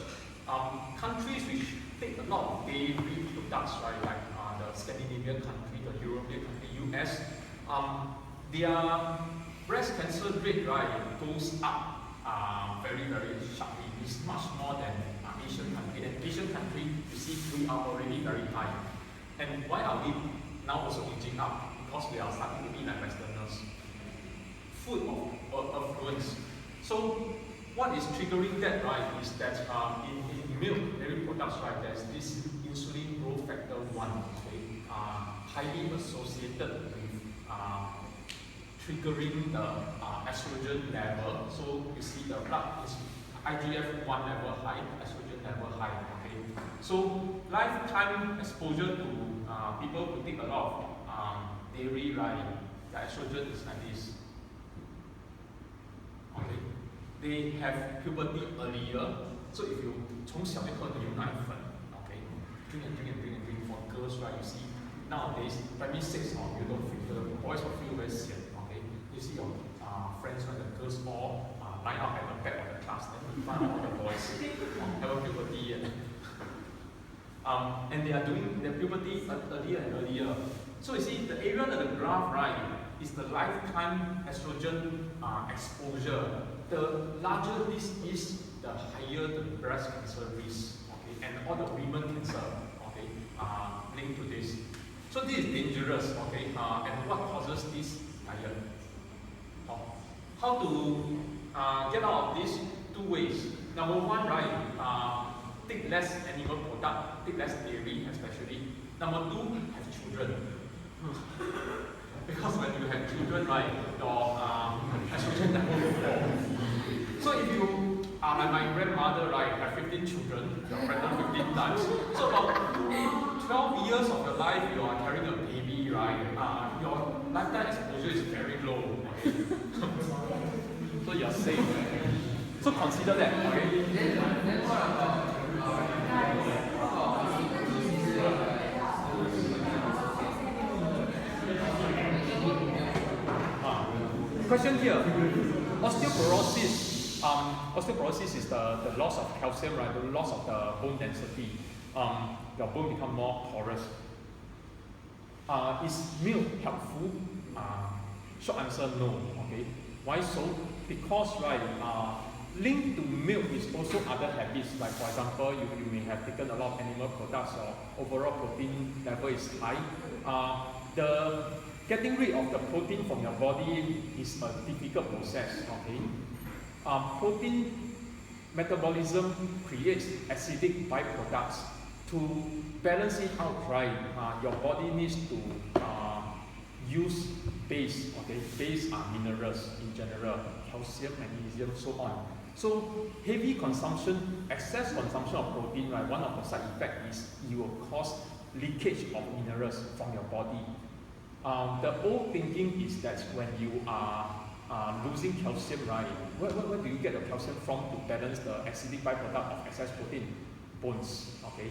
Countries which take a lot of dairy products, right, like the Scandinavian country, the European country, US, their breast cancer rate, right, goes up very, very sharply. It's much more than Asian country. And Asian country, you see, we are already very high. And why are we now also inching up? Because we are starting to be like Westerners. Food of affluence. So what is triggering that, right, is that in milk, dairy products, right, there's this insulin growth factor 1, okay, highly associated with triggering the estrogen level. So you see the blood is IGF-1 level high, estrogen level high, okay. So lifetime exposure to people who take a lot of dairy, right, the estrogen is like this. Okay, they have puberty earlier. So if you 从小就喝牛奶粉 okay, drink and drink and drink and drink. For girls, right, you see nowadays primary 6 you don't feel, the boys will feel very sian. Okay, you see your friends, right, the girls all line up at the back of the class, then in front of all the boys have a puberty. And they are doing their puberty earlier and earlier. So you see the area of the graph, right, is the lifetime estrogen exposure. The larger this is, the higher the breast cancer risk, okay, and all the women cancer, okay, linked to this. So this is dangerous, okay, and what causes this higher? How to get out of this? 2 ways. Number 1, right, take less animal product, take less dairy especially. Number 2, have children. Because when you have children, right, your estrogen level will fall. So if you are like my grandmother, right, have 15 children, you're pregnant 15 times. So about 12 years of your life, you are carrying a baby, right? Your lifetime exposure is very low. Okay? So you're safe. So consider that, okay? Then what about question here, osteoporosis. Osteoporosis is the loss of calcium, right? The loss of the bone density. Your bone become more porous. Is milk helpful? Short answer, no. Okay. Why so? Because, right, linked to milk is also other habits. Like for example, you may have taken a lot of animal products, or overall protein level is high. The getting rid of the protein from your body is a difficult process. Okay. Protein metabolism creates acidic byproducts. To balance it out, right, your body needs to use base. Okay, base are minerals in general, calcium, magnesium, so on. So heavy consumption, excess consumption of protein, right, one of the side effects is it will cause leakage of minerals from your body. The old thinking is that when you are losing calcium, right, where do you get the calcium from to balance the acidic byproduct of excess protein? Bones, okay?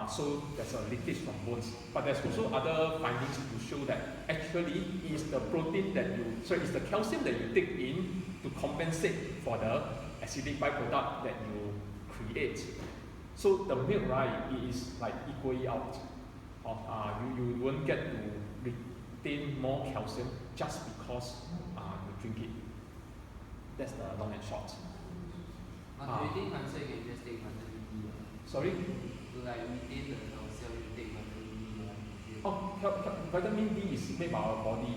So there's a leakage from bones. But there's also other findings to show that actually it's the protein that it's the calcium that you take in to compensate for the acidic byproduct that you create. So the milk, right, it is like equally out. You won't get to retain more calcium just because you drink it. That's the long and short. Do you think cancer you can just take vitamin D? Sorry? To like retain the calcium, you take vitamin D. Vitamin D is made by our body.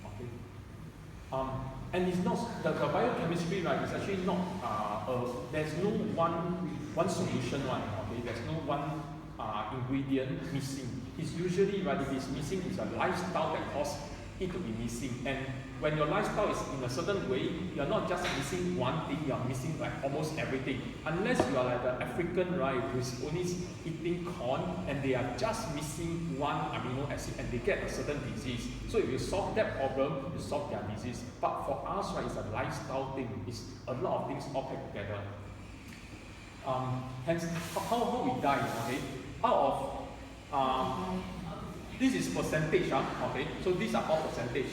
Okay. And it's not the biochemistry, right? It's actually not. There's no one solution, one. Okay. There's no one ingredient missing. It's usually, right, if it's missing, it's a lifestyle that causes it to be missing. And when your lifestyle is in a certain way, you're not just missing one thing, you're missing like almost everything. Unless you are like the African, right, who's only eating corn and they are just missing one amino acid and they get a certain disease. So if you solve that problem, you solve their disease. But for us, right, it's a lifestyle thing. It's a lot of things all packed together. Hence, how we die, okay? Out of this is percentage, okay? So these are all percentage.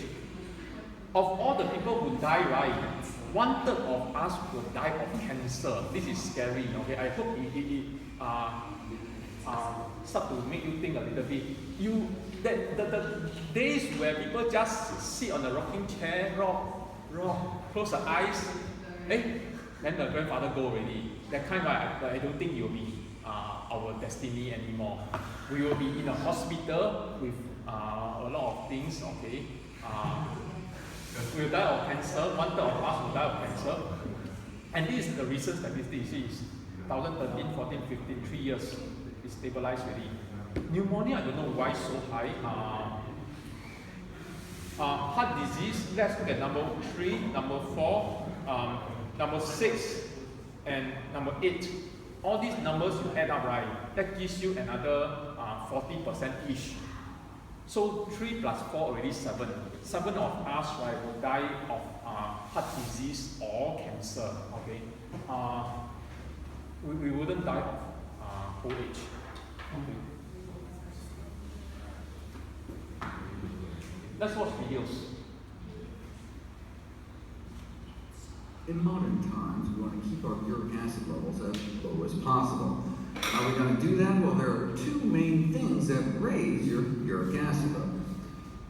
Of all the people who die, right, 1/3 of us will die of cancer. This is scary, okay? I hope it start to make you think a little bit. The days where people just sit on a rocking chair, rock, close their eyes, then the grandfather go already. That kind, right, I don't think it will be our destiny anymore. We will be in a hospital with a lot of things, okay? We will die of cancer, 1/3 of us will die of cancer. And this is the recent statistic, you see, it's 2013, 14, 15, 3 years, it's stabilized already. Pneumonia, I don't know why so high. Heart disease, let's look at number 3, number 4, number 6, and number 8. All these numbers you add up, right, that gives you another 40% each. So 3 plus 4 already 7. 7 of us, right, will die of heart disease or cancer. Okay, we wouldn't die of old age. Okay. Let's watch videos. In modern times, we want to keep our uric acid levels as low as possible. How are we going to do that? Well, there are two main things that raise your uric acid level.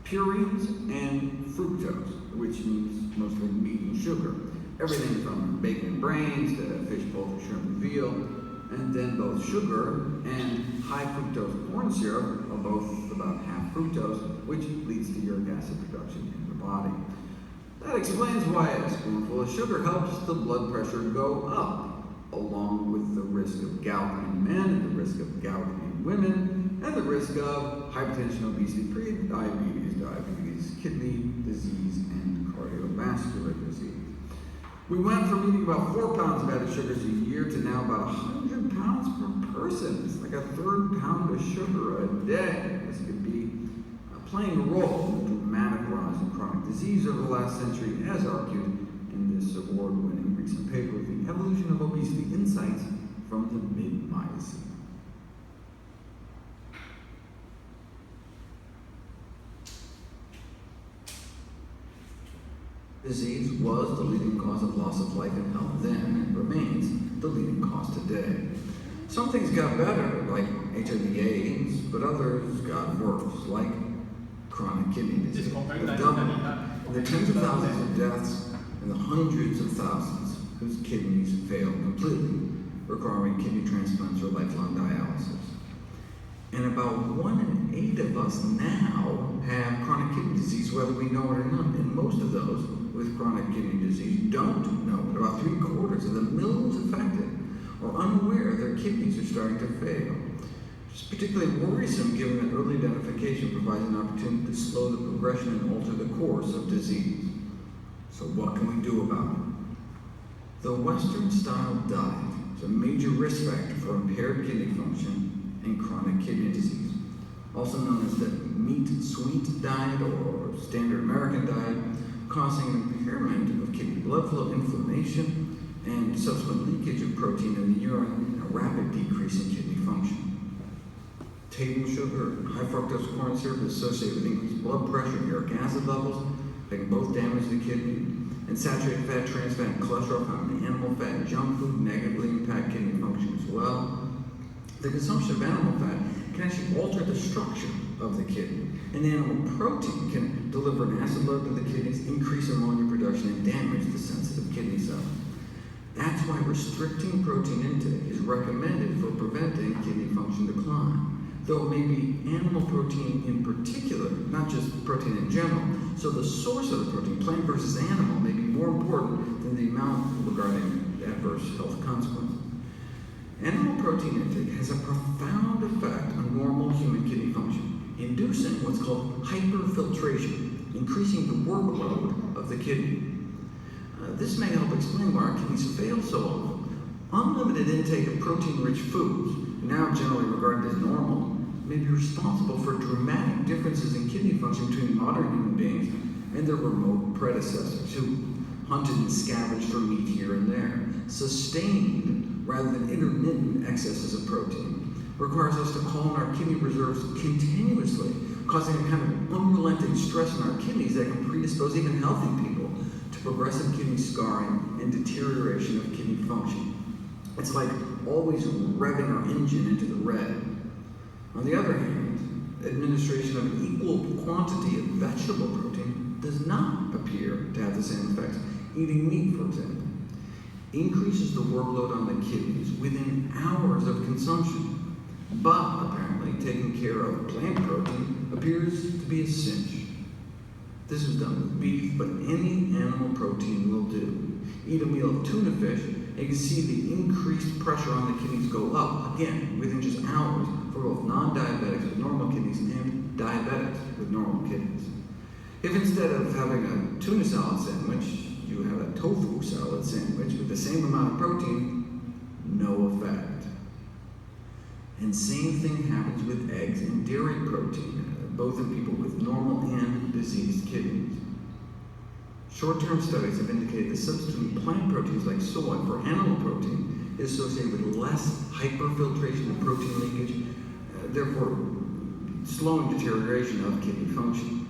Purines and fructose, which means mostly meat and sugar. Everything from bacon and brains to fish, poultry, shrimp, and veal. And then both sugar and high fructose corn syrup are both about half fructose, which leads to uric acid production in the body. That explains why a spoonful of sugar helps the blood pressure go up, along with the risk of gout in men and the risk of gout in women, and the risk of hypertension, obesity, prediabetes, diabetes, kidney disease, and cardiovascular disease. We went from eating about 4 pounds of added sugars a year to now about 100 pounds per person. It's like a 1/3 pound of sugar a day. This could be playing a role in the dramatic rise in chronic disease over the last century, as argued in this award-winning recent paper, The Evolution of Obesity: Insights from the Mid-Miocene. Disease was the leading cause of loss of life and health then, and remains the leading cause today. Some things got better, like HIV/AIDS, but others got worse, like chronic kidney disease. The tens of thousands of deaths and the hundreds of thousands whose kidneys failed completely, requiring kidney transplants or lifelong dialysis. And about 1 in 8 of us now have chronic kidney disease, whether we know it or not. And most of those with chronic kidney disease don't know it. About 3/4 of the millions affected are unaware their kidneys are starting to fail. It's particularly worrisome given that early identification provides an opportunity to slow the progression and alter the course of disease. So what can we do about it? The Western-style diet is a major risk factor for impaired kidney function and chronic kidney disease, also known as the meat-sweet diet or standard American diet, causing an impairment of kidney blood flow, inflammation, and subsequent leakage of protein in the urine, and a rapid decrease in kidney function. Table sugar and high fructose corn syrup is associated with increased blood pressure and uric acid levels. They can both damage the kidney. And saturated fat, trans fat, and cholesterol found in animal fat and junk food negatively impact kidney function as well. The consumption of animal fat can actually alter the structure of the kidney. And animal protein can deliver an acid load to the kidneys, increase ammonia production, and damage the sensitive kidney cells. That's why restricting protein intake is recommended for preventing kidney function decline. Though it may be animal protein in particular, not just protein in general. So the source of the protein, plant versus animal, may be more important than the amount regarding adverse health consequences. Animal protein intake has a profound effect on normal human kidney function, inducing what's called hyperfiltration, increasing the workload of the kidney. This may help explain why our kidneys fail so often. Unlimited intake of protein-rich foods, now generally regarded as normal, may be responsible for dramatic differences in kidney function between modern human beings and their remote predecessors who hunted and scavenged for meat here and there. Sustained rather than intermittent excesses of protein requires us to call on our kidney reserves continuously, causing a kind of unrelenting stress on our kidneys that can predispose even healthy people to progressive kidney scarring and deterioration of kidney function. It's like always revving our engine into the red. On the other hand, administration of an equal quantity of vegetable protein does not appear to have the same effects. Eating meat, for example, increases the workload on the kidneys within hours of consumption, but apparently taking care of plant protein appears to be a cinch. This is done with beef, but any animal protein will do. Eat a meal of tuna fish, and you can see the increased pressure on the kidneys go up, again, within just hours, for both non-diabetics with normal kidneys and diabetics with normal kidneys. If instead of having a tuna salad sandwich, you have a tofu salad sandwich with the same amount of protein, no effect. And same thing happens with eggs and dairy protein, both in people with normal and diseased kidneys. Short-term studies have indicated that substituting plant proteins like soy for animal protein is associated with less hyperfiltration and protein leakage, therefore slowing deterioration of kidney function.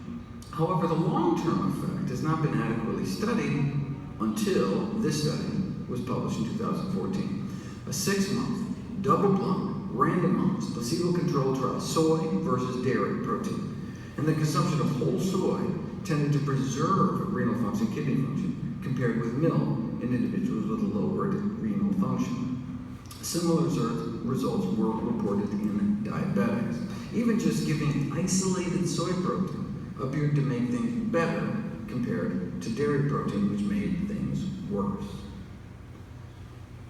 However, the long-term effect has not been adequately studied until this study was published in 2014. A 6-month, double-blind, randomized, placebo-controlled trial, soy versus dairy protein. And the consumption of whole soy tended to preserve renal function, kidney function, compared with milk in individuals with lowered renal function. Similar results were reported in diabetics. Even just giving isolated soy protein appeared to make things better compared to dairy protein, which made things worse.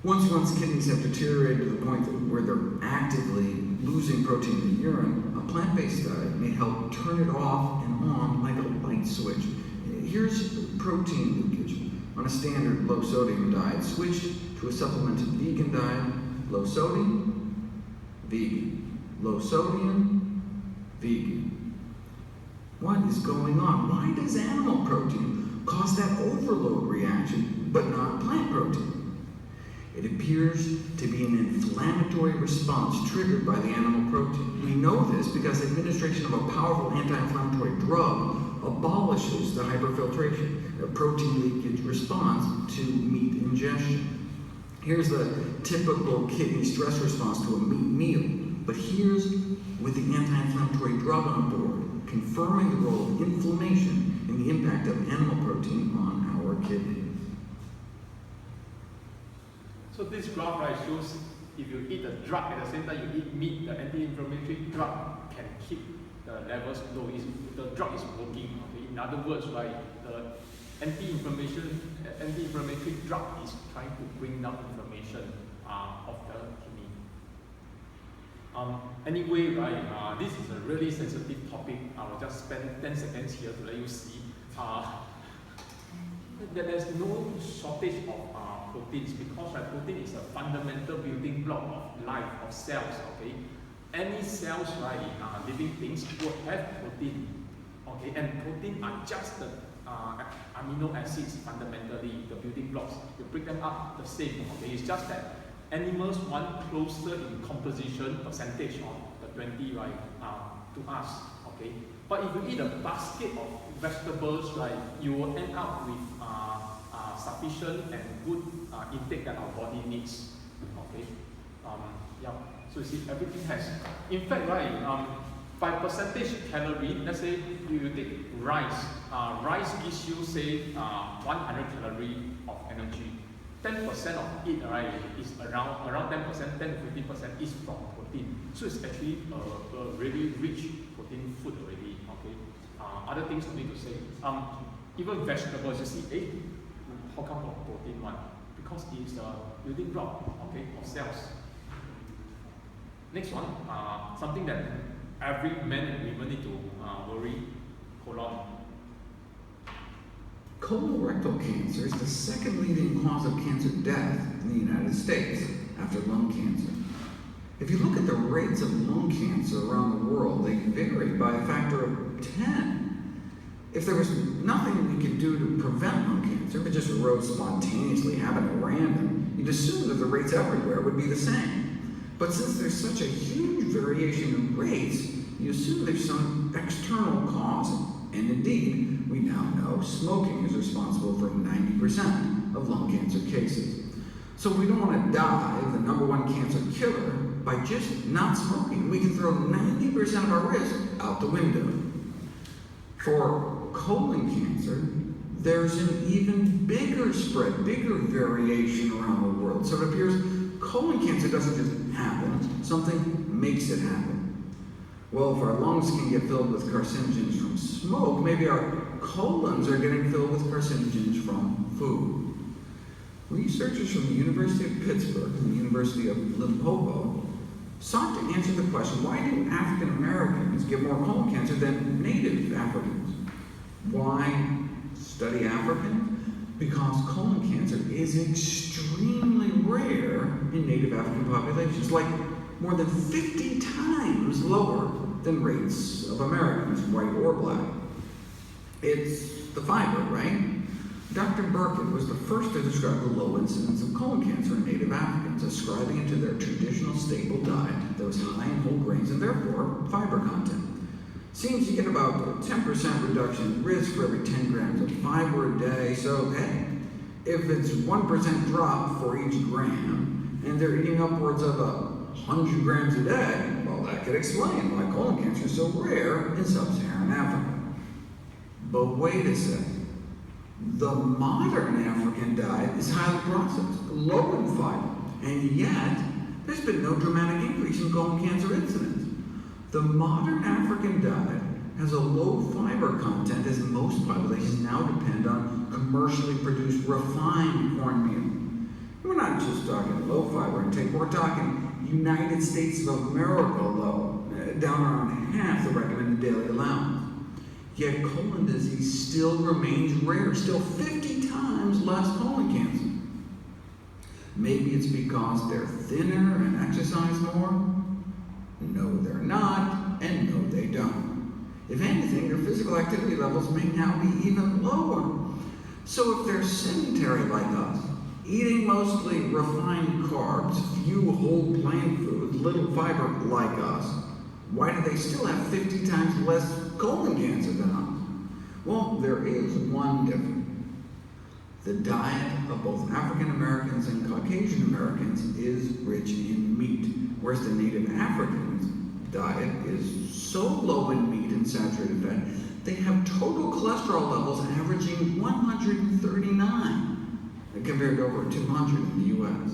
Once one's kidneys have deteriorated to the point where they're actively losing protein in the urine, a plant-based diet may help turn it off and on like a light switch. Here's protein leakage on a standard low-sodium diet. Switch to a supplemented vegan diet, low sodium, vegan. Low sodium, vegan. What is going on? Why does animal protein cause that overload reaction, but not plant protein? It appears to be an inflammatory response triggered by the animal protein. We know this because administration of a powerful anti-inflammatory drug abolishes the hyperfiltration, a protein leakage response to meat ingestion. Here's the typical kidney stress response to a meat meal, but here's with the anti-inflammatory drug on board, confirming the role of inflammation and the impact of animal protein on our kidneys. So this graph right shows if you eat a drug at the same time you eat meat, the anti-inflammatory drug can keep the levels low. The drug is working. Okay? In other words, right, the anti-inflammatory drug is trying to bring down inflammation of the kidney. Anyway, right, this is a really sensitive topic. I will just spend 10 seconds here to let you see. there's no shortage of proteins because protein is a fundamental building block of life, of cells, okay? Any cells, right, living things will have protein, okay? And protein are just the amino acids fundamentally, the building blocks. You break them up the same, okay? It's just that animals want closer in composition percentage of the 20, right, to us, okay? But if you eat a basket of vegetables, right, you will end up with sufficient and good intake that our body needs, okay? Yeah. So you see, everything has. In fact, right, by percentage calorie, let's say you take rice. Rice gives you, say, 100 calorie of energy. 10% of it, right, is around 10%, 10 to 15% is from protein. So it's actually a really rich protein food already. Okay. Other things I need to say. Even vegetables, you see, how come of protein one? Because it's a building block, okay, of cells. Next one, something that every man and woman need to worry. Colon. Colorectal cancer is the second leading cause of cancer death in the United States after lung cancer. If you look at the rates of lung cancer around the world, they vary by a factor of 10. If there was nothing we could do to prevent lung cancer, if it just arose spontaneously, happened at random, you'd assume that the rates everywhere would be the same. But since there's such a huge variation in rates, you assume there's some external cause. And indeed, we now know smoking is responsible for 90% of lung cancer cases. So we don't want to die of the #1 cancer killer by just not smoking. We can throw 90% of our risk out the window. For colon cancer, there's an even bigger spread, bigger variation around the world. So it appears colon cancer doesn't just happen, something makes it happen. Well, if our lungs can get filled with carcinogens from smoke, maybe our colons are getting filled with carcinogens from food. Researchers from the University of Pittsburgh and the University of Limpopo sought to answer the question, why do African Americans get more colon cancer than native Africans? Why study Africans? Because colon cancer is extremely rare in native African populations, like more than 50 times lower than rates of Americans, white or black. It's the fiber, right? Dr. Burkett was the first to describe the low incidence of colon cancer in native Africans, ascribing it to their traditional staple diet that was high in whole grains and therefore fiber content. Seems you get about a 10% reduction in risk for every 10 grams of fiber a day, so hey, if it's 1% drop for each gram, and they're eating upwards of 100 grams a day, well, that could explain why colon cancer is so rare in sub-Saharan Africa. But wait a second. The modern African diet is highly processed, low in fiber, and yet there's been no dramatic increase in colon cancer incidence. The modern African diet has a low fiber content as most populations now depend on commercially produced refined cornmeal. We're not just talking low fiber intake, we're talking United States of America low, down around half the recommended daily allowance. Yet colon disease still remains rare, still 50 times less colon cancer. Maybe it's because they're thinner and exercise more? No, they're not, and no, they don't. If anything, their physical activity levels may now be even lower. So if they're sedentary like us, eating mostly refined carbs, few whole plant foods, little fiber like us, why do they still have 50 times less colon cancer than us? Well, there is one difference. The diet of both African Americans and Caucasian Americans is rich in meat, whereas the native Africans' diet is so low in meat and saturated fat, they have total cholesterol levels averaging 139, compared to over 200 in the U.S.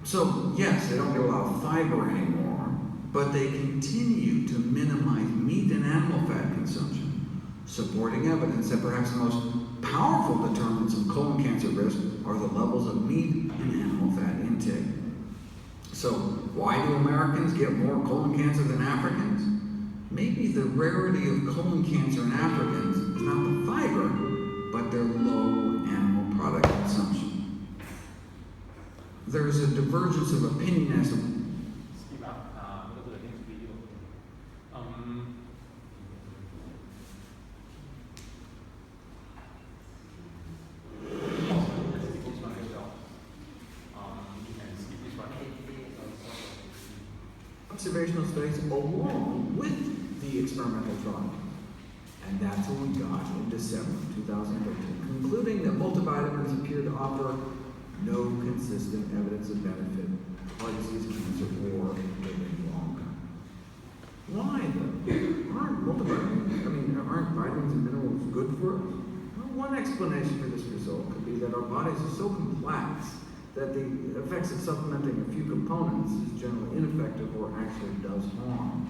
So, yes, they don't get a lot of fiber anymore, but they continue to minimize meat and animal fat consumption, supporting evidence that perhaps the most powerful determinants of colon cancer risk are the levels of meat and animal fat intake. So, why do Americans get more colon cancer than Africans? Maybe the rarity of colon cancer in Africans is not the fiber, but their low divergence of opinion as to Skip up. Go to the next video. Skip this one as well. And skip this one. observational studies along with the experimental trial. And that's what we got in December 2013, concluding that multivitamins appear to offer no consistent evidence of benefit for heart disease, cancer, or living longer. Why though? Aren't vitamins and minerals good for us? Well, one explanation for this result could be that our bodies are so complex that the effects of supplementing a few components is generally ineffective or actually does harm.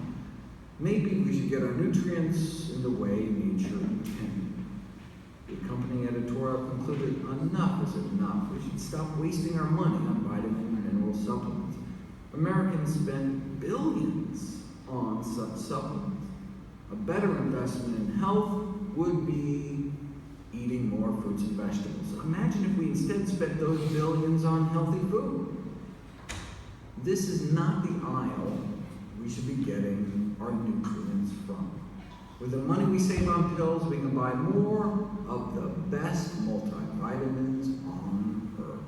Maybe we should get our nutrients in the way nature intended. The accompanying editorial concluded enough is enough. We should stop wasting our money on vitamin and mineral supplements. Americans spend billions on such supplements. A better investment in health would be eating more fruits and vegetables. Imagine if we instead spent those billions on healthy food. This is not the aisle we should be getting our nutrients from. With the money we save on pills, we can buy more of the best multivitamins on earth.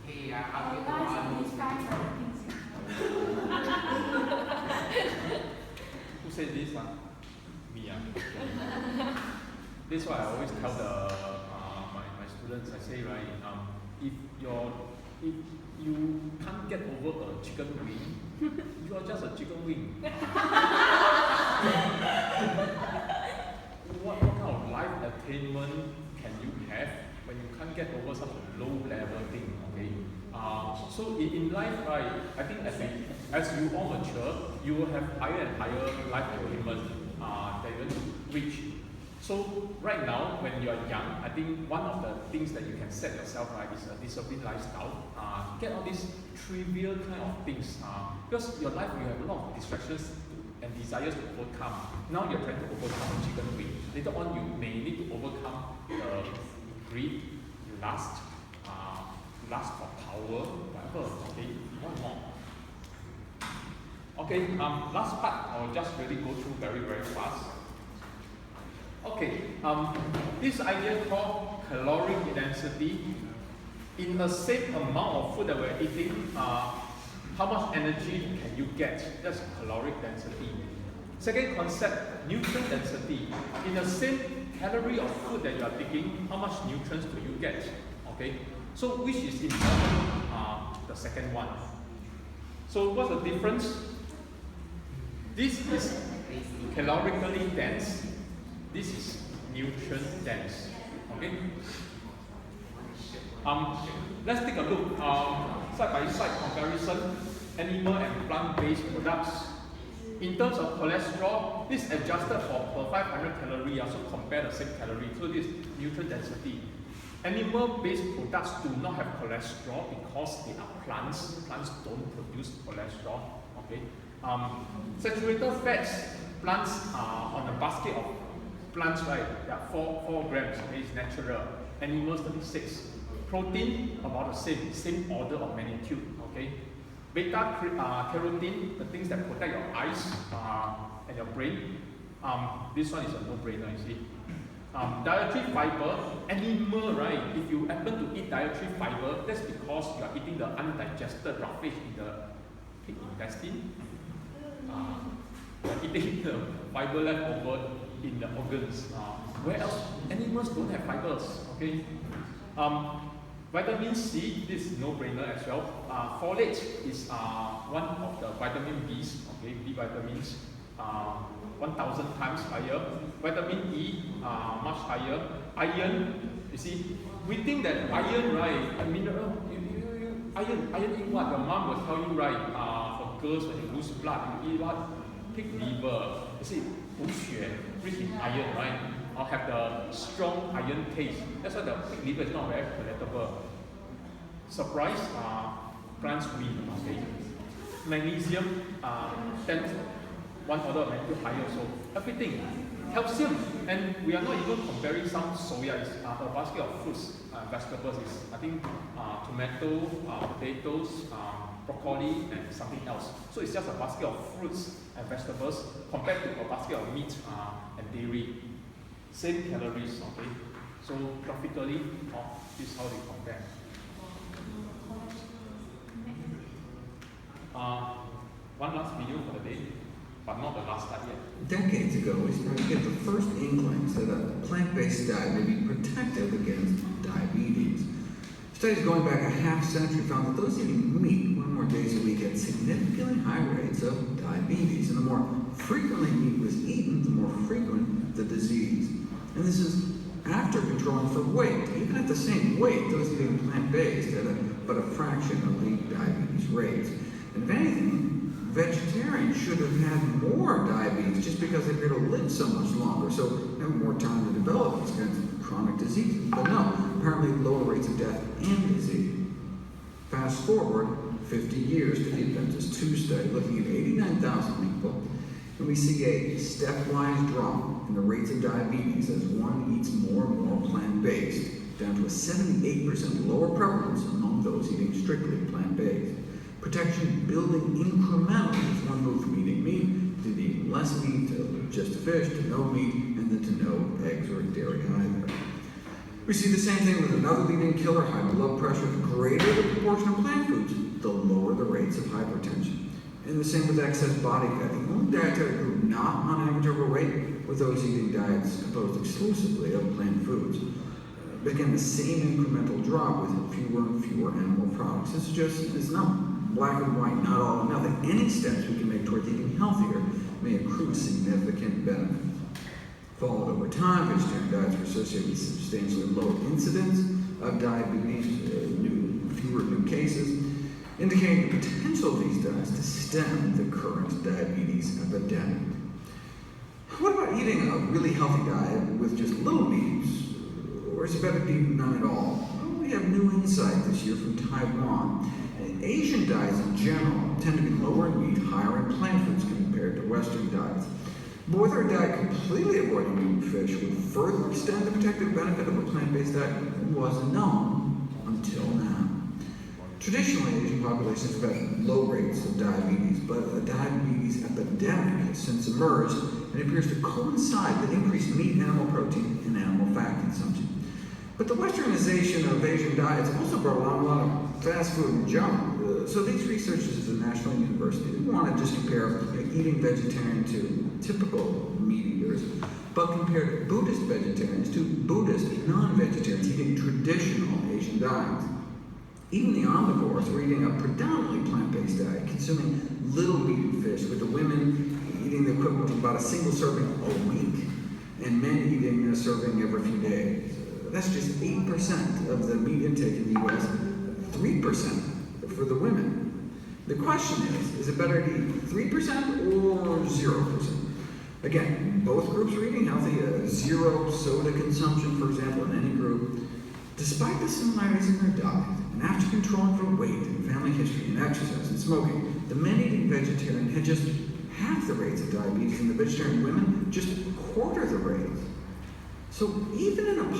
Hey, I'll get the one. Who said this one? Me. This is what I always tell my students. I say, right, if you can't get over a chicken wing, you are just a chicken wing. What kind of life attainment can you have when you can't get over such a low level thing? Okay. So in life, right, I think as you all mature, you will have higher and higher life attainment that you want to reach. So right now, when you are young, I think one of the things that you can set yourself right is a disciplined lifestyle. Get all these trivial kind of things because your life you have a lot of distractions and desires to overcome. Now you're trying to overcome a chicken wing. Later on, you may need to overcome the greed, lust for power, whatever. Okay, one more. Okay, last part I'll just really go through very, very fast. Okay, this idea called caloric density. In the same amount of food that we're eating, how much energy can you get? That's caloric density. Second concept, nutrient density. In the same calorie of food that you are taking, how much nutrients do you get? Okay, so which is important? The second one. So what's the difference? This is calorically dense. This is nutrient dense. Okay. Let's take a look. Side by side comparison, animal and plant-based products. In terms of cholesterol, this is adjusted for per 500 calories. Also compare the same calorie. So this is nutrient density. Animal-based products do not have cholesterol because they are plants. Plants don't produce cholesterol. Okay. Saturated fats, plants on a basket of plants, right? They are 4 grams. Okay, it's natural. Animals 36. Protein about the same order of magnitude. Okay. Beta carotene, the things that protect your eyes and your brain. This one is a no-brainer, you see. Dietary fiber, animal, right? If you happen to eat dietary fiber, that's because you are eating the undigested roughage in the pig intestine. You are eating the fiber left over in the organs. Where else? Animals don't have fibers. Okay. Vitamin C, this is no-brainer as well. Folate is one of the vitamin B's. Okay, B vitamins. 1,000 times higher. Vitamin E, much higher. Iron, you see, we think that iron, right? A mineral, iron in what? Your mom will tell you, right? For girls, when you lose blood, you eat what? Pig liver. You see, 补血, rich in iron, right? Or have the strong iron taste. That's why the pig liver is not very palatable. Surprise, plants win. Okay. magnesium, 10, 1 order of magnitude higher also. Everything. Calcium, and we are not even comparing some soya. It's a basket of fruits, vegetables is, I think, tomato, potatoes, broccoli, and something else. So it's just a basket of fruits and vegetables compared to a basket of meat and dairy. Same calories, okay? So graphically, this is how they compare. One last video for the day, but not the last slide yet. Decades ago, we started to get the first inklings that a plant-based diet may be protective against diabetes. Studies going back a half-century found that those eating meat 1 more days a week had significantly high rates of diabetes, and the more frequently meat was eaten, the more frequent the disease. And this is after controlling for weight. Even at the same weight, those eating plant-based had but a fraction of the diabetes rates. And if anything, vegetarians should have had more diabetes just because they appear to live so much longer, so have more time to develop these kinds of chronic diseases. But no, apparently lower rates of death and disease. Fast forward 50 years to the Adventist II study, looking at 89,000 people, and we see a stepwise drop in the rates of diabetes as one eats more and more plant-based, down to a 78% lower prevalence among those eating strictly plant-based. Protection building incrementally as one moved from eating meat to eating less meat, to just fish, to no meat, and then to no eggs or dairy either. We see the same thing with another leading killer, high blood pressure. The greater the proportion of plant foods, the lower the rates of hypertension. And the same with excess body fat. The only dietary group not on average overweight were those eating diets composed exclusively of plant foods. Again, the same incremental drop with fewer and fewer animal products. This suggests it's not black and white, not all or nothing. Any steps we can make towards eating healthier may accrue significant benefits. Followed over time, vegetarian diets were associated with substantially lower incidence of diabetes, fewer new cases, indicating the potential of these diets to stem the current diabetes epidemic. What about eating a really healthy diet with just little meat, or is it better to eat none at all? Well, we have new insight this year from Taiwan. Asian diets in general tend to be lower in meat, higher in plant foods compared to Western diets. But whether a diet completely avoiding meat and fish would further extend the protective benefit of a plant-based diet wasn't known until now. Traditionally, Asian populations have had low rates of diabetes, but a diabetes epidemic has since emerged and appears to coincide with increased meat, animal protein, and animal fat consumption. But the westernization of Asian diets also brought along a lot of fast food and junk. So these researchers at the National University didn't want to just compare eating vegetarian to typical meat eaters, but compared Buddhist vegetarians to Buddhist non-vegetarians eating traditional Asian diets. Even the omnivores were eating a predominantly plant-based diet, consuming little meat and fish, with the women eating the equivalent of about a single serving a week, and men eating a serving every few days. That's just 8% of the meat intake in the U.S., 3% for the women. The question is it better to eat 3% or 0%? Again, both groups are eating healthy, zero soda consumption, for example, in any group. Despite the similarities in their diet, and after controlling for weight and family history and exercise and smoking, the men eating vegetarian had just half the rates of diabetes, and the vegetarian women just quarter the rates. So even in a